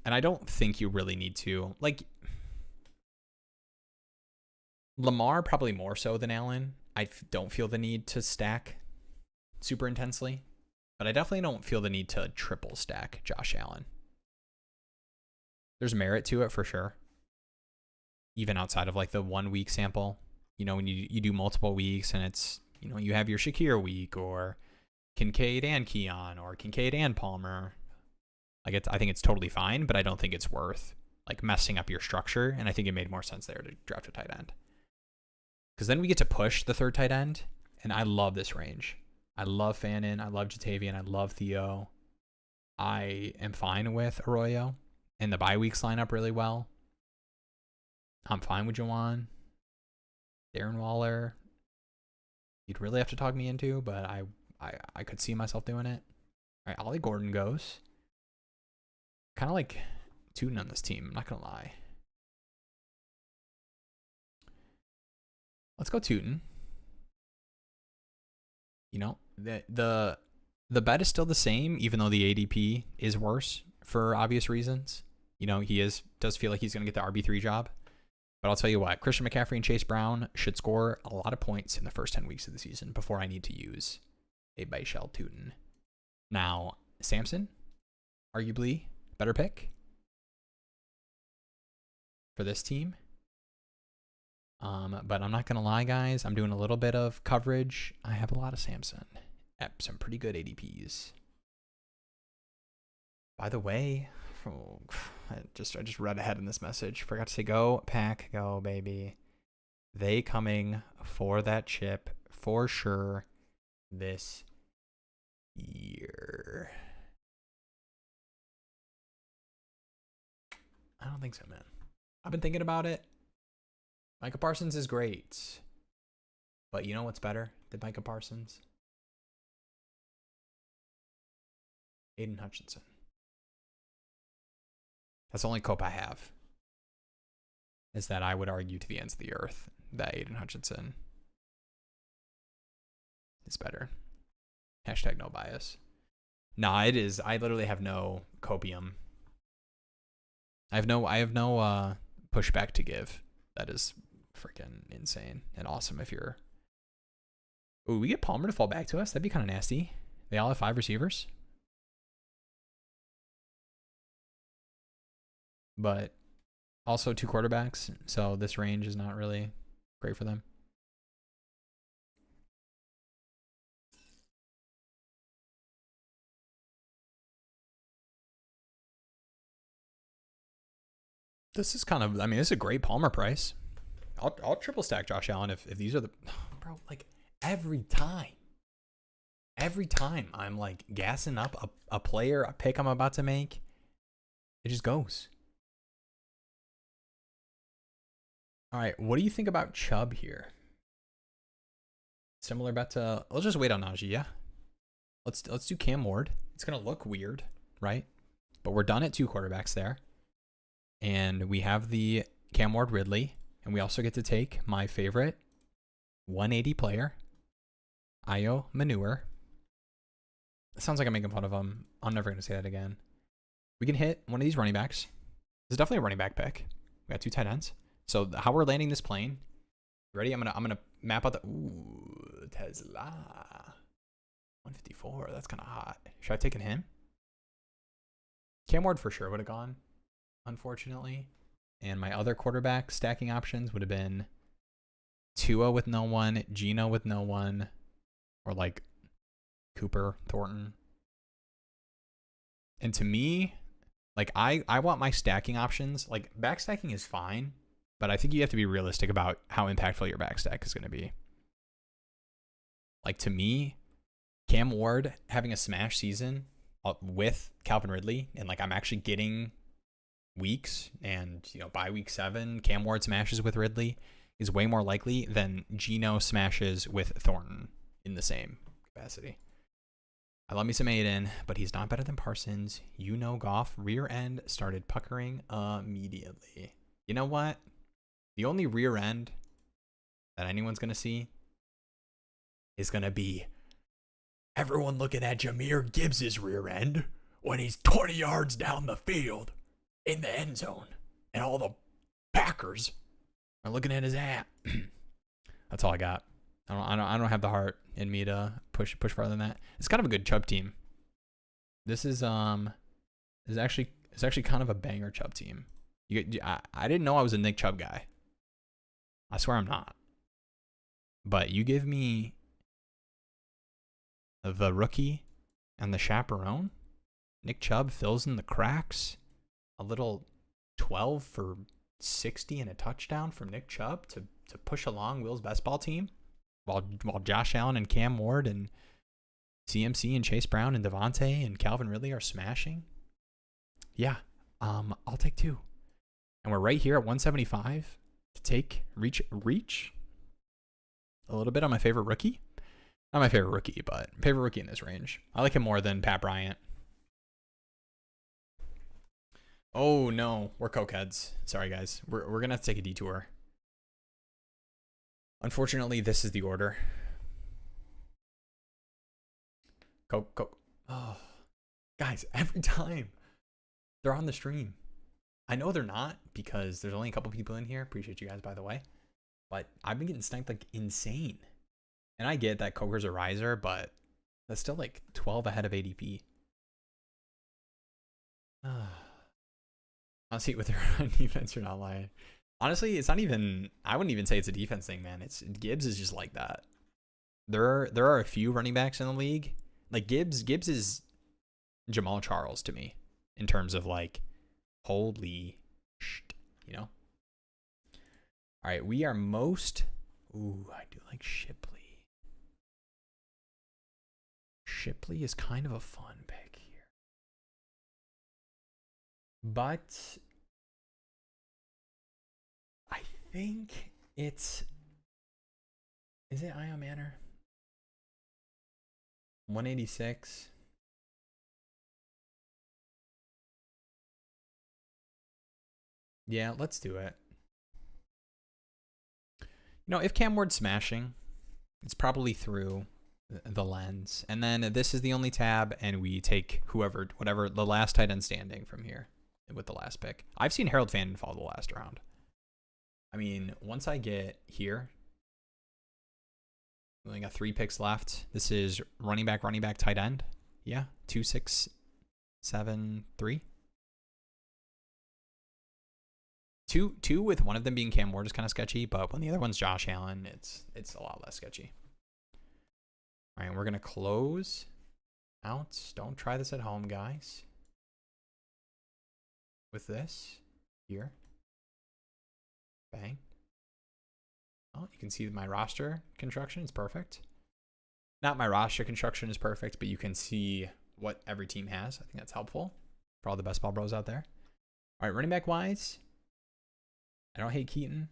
And I don't think you really need to. Like, Lamar probably more so than Allen. I don't feel the need to stack super intensely, but I definitely don't feel the need to triple stack Josh Allen. There's merit to it for sure. Even outside of like the 1 week sample, you know, when you do multiple weeks and it's, you know, you have your Shakir week or Kincaid and Keon or Kincaid and Palmer. Like I think it's totally fine, but I don't think it's worth like messing up your structure. And I think it made more sense there to draft a tight end. Because then we get to push the 3rd tight end, and I love this range. I love Fannin, I love Jatavian, I love Theo. I am fine with Arroyo, and the bye weeks line up really well. I'm fine with Juwan. Darren Waller, you'd really have to talk me into, but I could see myself doing it. All right, Ollie Gordon goes. Kind of like Tootin on this team, I'm not going to lie. Let's go Tootin. You know, the bet is still the same, even though the ADP is worse for obvious reasons. You know, does feel like he's going to get the RB3 job. But I'll tell you what, Christian McCaffrey and Chase Brown should score a lot of points in the first 10 weeks of the season before I need to use a Baichel Tootin. Now, Samson, arguably better pick for this team. But I'm not going to lie, guys. I'm doing a little bit of coverage. I have a lot of Samson at some pretty good ADPs. By the way, I just read ahead in this message. Forgot to say go, Pack, go, baby. They coming for that chip for sure this year. I don't think so, man. I've been thinking about it. Micah Parsons is great. But you know what's better than Micah Parsons? Aiden Hutchinson. That's the only cope I have. Is that I would argue to the ends of the earth that Aiden Hutchinson is better. Hashtag no bias. Nah, it is. I literally have no copium. I have no pushback to give. That is freaking insane and awesome if you're... Ooh, we get Palmer to fall back to us? That'd be kind of nasty. They all have 5 receivers. But also 2 quarterbacks, so this range is not really great for them. This is kind of, I mean, this is a great Palmer price. I'll triple stack Josh Allen if these are the, bro, like every time I'm like gassing up a player, a pick I'm about to make, it just goes. All right, what do you think about Chubb here? Similar bet to, let's just wait on Najee, yeah? Let's do Cam Ward. It's gonna look weird, right? But we're done at 2 quarterbacks there. And we have the Cam Ward Ridley. And we also get to take my favorite 180 player, Io Manure. It sounds like I'm making fun of him. I'm never going to say that again. We can hit one of these running backs. This is definitely a running back pick. We got 2 tight ends. So how we're landing this plane. Ready? I'm gonna map out the Tesla 154. That's kind of hot. Should I have taken him? Cam Ward for sure would have gone, unfortunately. And my other quarterback stacking options would have been Tua with no one, Gino with no one, or like Cooper, Thornton. And to me, like I want my stacking options. Like backstacking is fine, but I think you have to be realistic about how impactful your backstack is going to be. Like to me, Cam Ward having a smash season with Calvin Ridley, and like I'm actually getting weeks, and by week 7, Cam Ward smashes with Ridley is way more likely than Gino smashes with Thornton in the same capacity. I love me some Aiden, but he's not better than Parsons. Goff rear end started puckering immediately. You know what? The only rear end that anyone's going to see is going to be everyone looking at Jahmyr Gibbs' rear end when he's 20 yards down the field in the end zone. And all the Packers are looking at his ass. That's all I got. I don't have the heart in me to push farther than that. It's kind of a good Chubb team. This is actually kind of a banger Chubb team. I didn't know I was a Nick Chubb guy. I swear I'm not. But you give me the rookie and the chaperone. Nick Chubb fills in the cracks. A little 12 for 60 and a touchdown from Nick Chubb to push along Will's best ball team. While Josh Allen and Cam Ward and CMC and Chase Brown and Devontae and Calvin Ridley are smashing. Yeah, I'll take 2. And we're right here at 175 to take reach a little bit on my favorite rookie. Not my favorite rookie, but favorite rookie in this range. I like him more than Pat Bryant. Oh no, we're cokeheads. Sorry guys, we're gonna have to take a detour. Unfortunately, this is the order. Coke. Oh, guys, every time they're on the stream. I know they're not because there's only a couple people in here. Appreciate you guys, by the way. But I've been getting sniped like insane. And I get that Coker's a riser, but that's still like 12 ahead of ADP. I'll see what they're on defense or not lying. Honestly, it's not even, I wouldn't even say it's a defense thing, man. Gibbs is just like that. There are a few running backs in the league. Like Gibbs is Jamal Charles to me in terms of like, holy shit, All right, we are most, I do like Shipley. Shipley is kind of a fun pick here. But I think is it Io Manor? 186. Yeah, let's do it. If Cam Ward's smashing, it's probably through the lens. And then this is the only tab, and we take whatever the last tight end standing from here with the last pick. I've seen Harold Fanden fall the last round. I mean, once I get here, we only got 3 picks left. This is running back, tight end. Yeah, 2, 6, 7, 3. 2 with one of them being Cam Ward is kind of sketchy, but when the other one's Josh Allen, it's a lot less sketchy. All right, we're gonna close out. Don't try this at home, guys. With this here. Bang. Oh, you can see my roster construction is perfect. Not my roster construction is perfect, but you can see what every team has. I think that's helpful for all the best ball bros out there. All right, running back wise, I don't hate Keaton.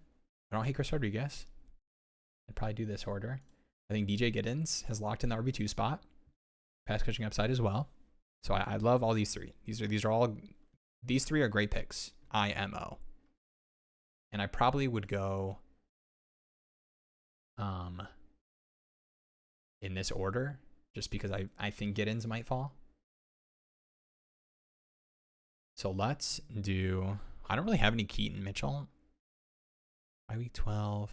I don't hate Chris Rodriguez. I'd probably do this order. I think DJ Giddens has locked in the RB2 spot. Pass catching upside as well. So I love all these three. These three are great picks. IMO. And I probably would go in this order just because I think Giddens might fall. So let's do, I don't really have any Keaton Mitchell. By week 12.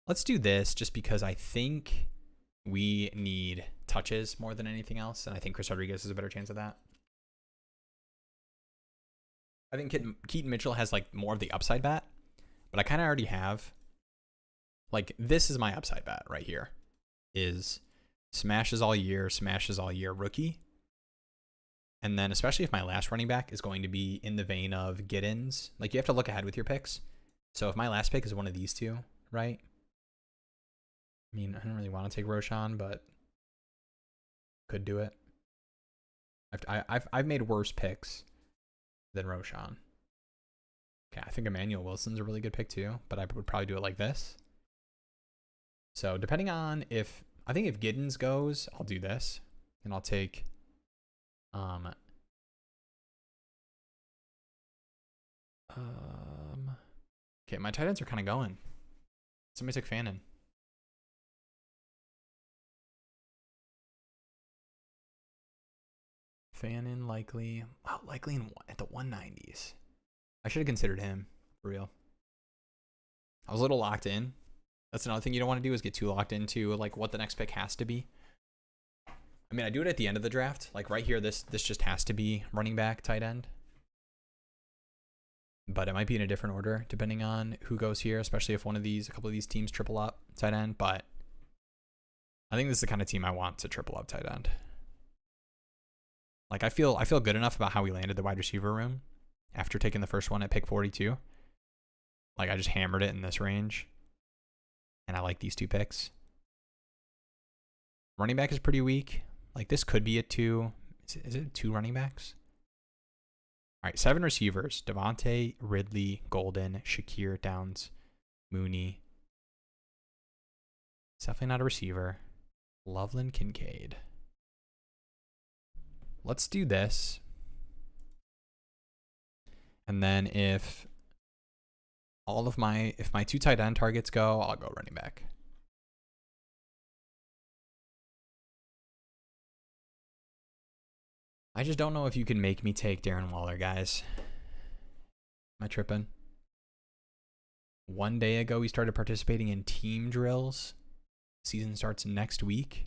Let's do this just because I think we need touches more than anything else. And I think Chris Rodriguez has a better chance of that. I think Keaton Mitchell has like more of the upside bat, but I kind of already have. Like, this is my upside bat right here. Is smashes all year rookie. And then especially if my last running back is going to be in the vein of Giddens, like you have to look ahead with your picks. So if my last pick is one of these two, right? I mean, I don't really want to take Roshan, but could do it. I've made worse picks than Roshan. Okay, I think Emmanuel Wilson's a really good pick too, but I would probably do it like this. So depending on I think if Giddens goes, I'll do this, and I'll take okay, my tight ends are kind of going. Somebody took Fannin. Fannin likely. Wow, likely at the 190s. I should have considered him, for real. I was a little locked in. That's another thing you don't want to do, is get too locked into like what the next pick has to be. I mean, I do it at the end of the draft. Like right here, this just has to be running back, tight end. But it might be in a different order depending on who goes here, especially if a couple of these teams triple up tight end. But I think this is the kind of team I want to triple up tight end. Like I feel good enough about how we landed the wide receiver room after taking the first one at pick 42. Like I just hammered it in this range. And I like these two picks. Running back is pretty weak. Like this could be a 2. Is it 2 running backs? All right, 7 receivers. Devontae, Ridley, Golden, Shakir, Downs, Mooney. It's definitely not a receiver. Loveland, Kincaid. Let's do this. And then if my 2 tight end targets go, I'll go running back. I just don't know if you can make me take Darren Waller, guys. Am I tripping? One day ago, we started participating in team drills. Season starts next week.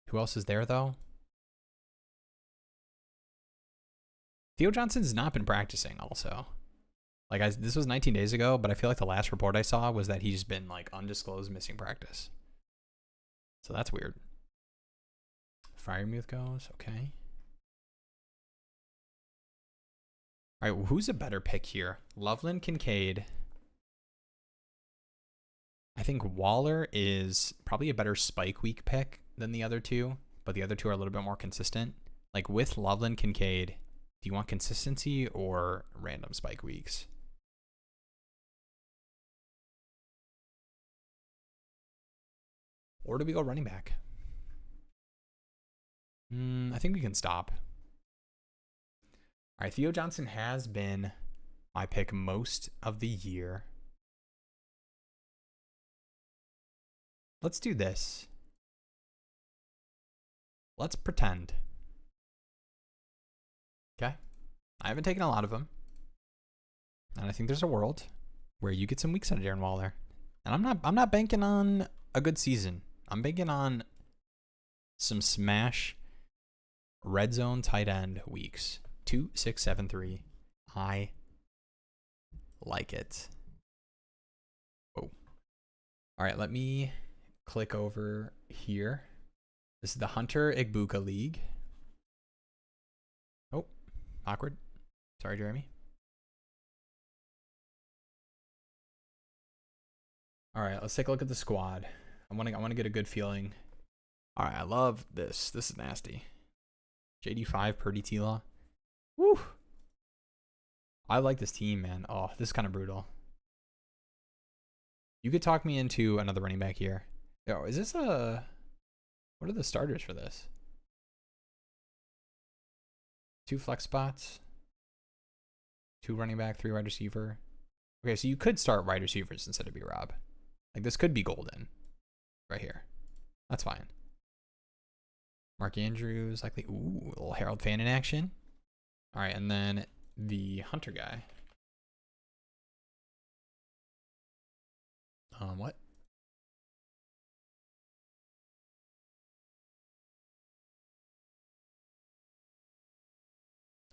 Who else is there, though? Theo Johnson's not been practicing, also. Like, this was 19 days ago, but I feel like the last report I saw was that he's been, like, undisclosed missing practice. So that's weird. Freiermuth goes, okay. All right, who's a better pick here? Loveland, Kincaid. I think Waller is probably a better spike week pick than the other two, but the other two are a little bit more consistent. Like with Loveland, Kincaid, do you want consistency or random spike weeks? Or do we go running back? I think we can stop. All right, Theo Johnson has been my pick most of the year. Let's do this. Let's pretend. Okay. I haven't taken a lot of them. And I think there's a world where you get some weeks out of Darren Waller. And I'm not banking on a good season. I'm banking on some smash red zone tight end weeks. 2, 6, 7, 3. I like it. Oh. All right, let me click over here. This is the Hunter Igbuka League. Oh, awkward. Sorry, Jeremy. All right, let's take a look at the squad. I want to get a good feeling. All right, I love this. This is nasty. JD5, Purdy, T-Law. Woo. I like this team, man. Oh, this is kind of brutal. You could talk me into another running back here. Yo, is this a... What are the starters for this? 2 flex spots, 2 running back, 3 wide receiver. Okay, so you could start wide receivers instead of B-Rob. Like, this could be golden right here. That's fine. Mark Andrews, likely. Ooh, a little Harold Fan in action. All right, and then the Hunter guy. What?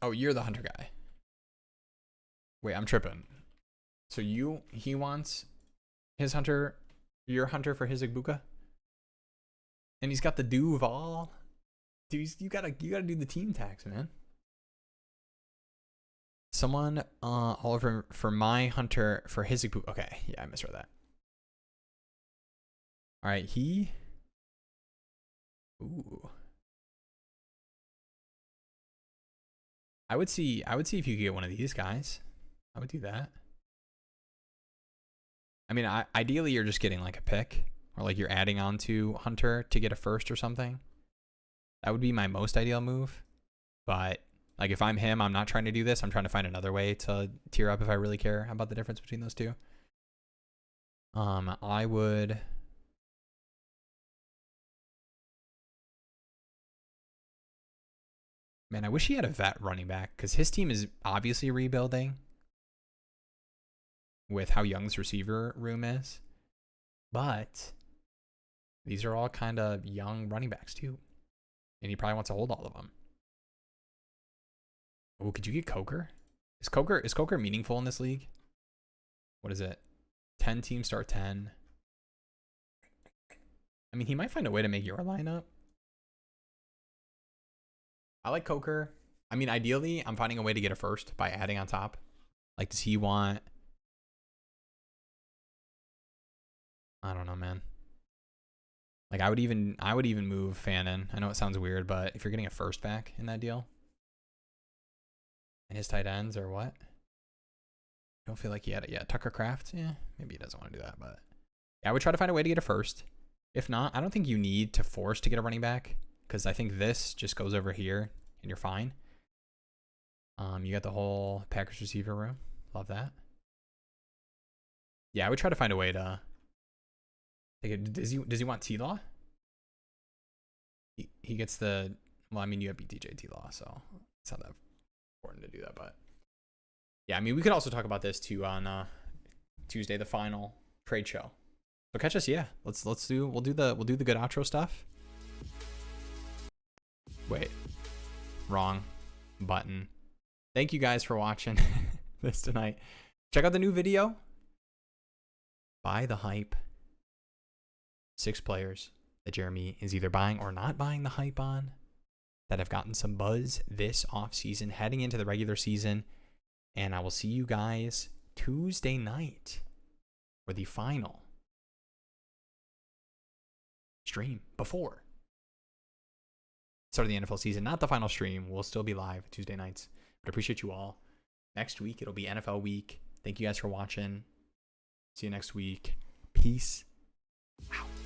Oh, you're the Hunter guy. Wait, I'm tripping. So he wants his Hunter, your Hunter for his Igbuka? And he's got the Duval. Dude, you gotta do the team tax, man. Someone Oliver for my Hunter for his Igbuka. Okay, yeah, I misread that. All right, ooh. I would see if you could get one of these guys. I would do that. I mean, ideally you're just getting like a pick, or like you're adding on to Hunter to get a first or something. That would be my most ideal move. But like if I'm him, I'm not trying to do this. I'm trying to find another way to tier up if I really care about the difference between those two. I would. Man, I wish he had a vet running back because his team is obviously rebuilding with how young this receiver room is. But these are all kind of young running backs too. And he probably wants to hold all of them. Oh, could you get Coker? Is Coker meaningful in this league? What is it? 10 teams start 10. I mean, he might find a way to make your lineup. I like Coker. I mean, ideally, I'm finding a way to get a first by adding on top. Like, does he want... I don't know, man. Like, I would even move Fannin. I know it sounds weird, but if you're getting a first back in that deal, and his tight ends or what? I don't feel like he had it yet. Tucker Kraft? Yeah, maybe he doesn't want to do that, but yeah, I would try to find a way to get a first. If not, I don't think you need to force to get a running back because I think this just goes over here and you're fine. You got the whole Packers receiver room. Love that. Yeah, I would try to find a way to. Does he want T-Law? He gets the. Well, I mean, you have BTJ T-Law, so it's not that important to do that. But yeah, I mean, we could also talk about this too on Tuesday, the final trade show. So catch us, yeah. We'll do the good outro stuff. Wait, wrong button. Thank you guys for watching this tonight. Check out the new video. Buy the hype. 6 players that Jeremy is either buying or not buying the hype on that have gotten some buzz this offseason heading into the regular season. And I will see you guys Tuesday night for the final stream before start of the NFL season. Not the final stream. We'll still be live Tuesday nights. But I appreciate you all. Next week, it'll be NFL week. Thank you guys for watching. See you next week. Peace out.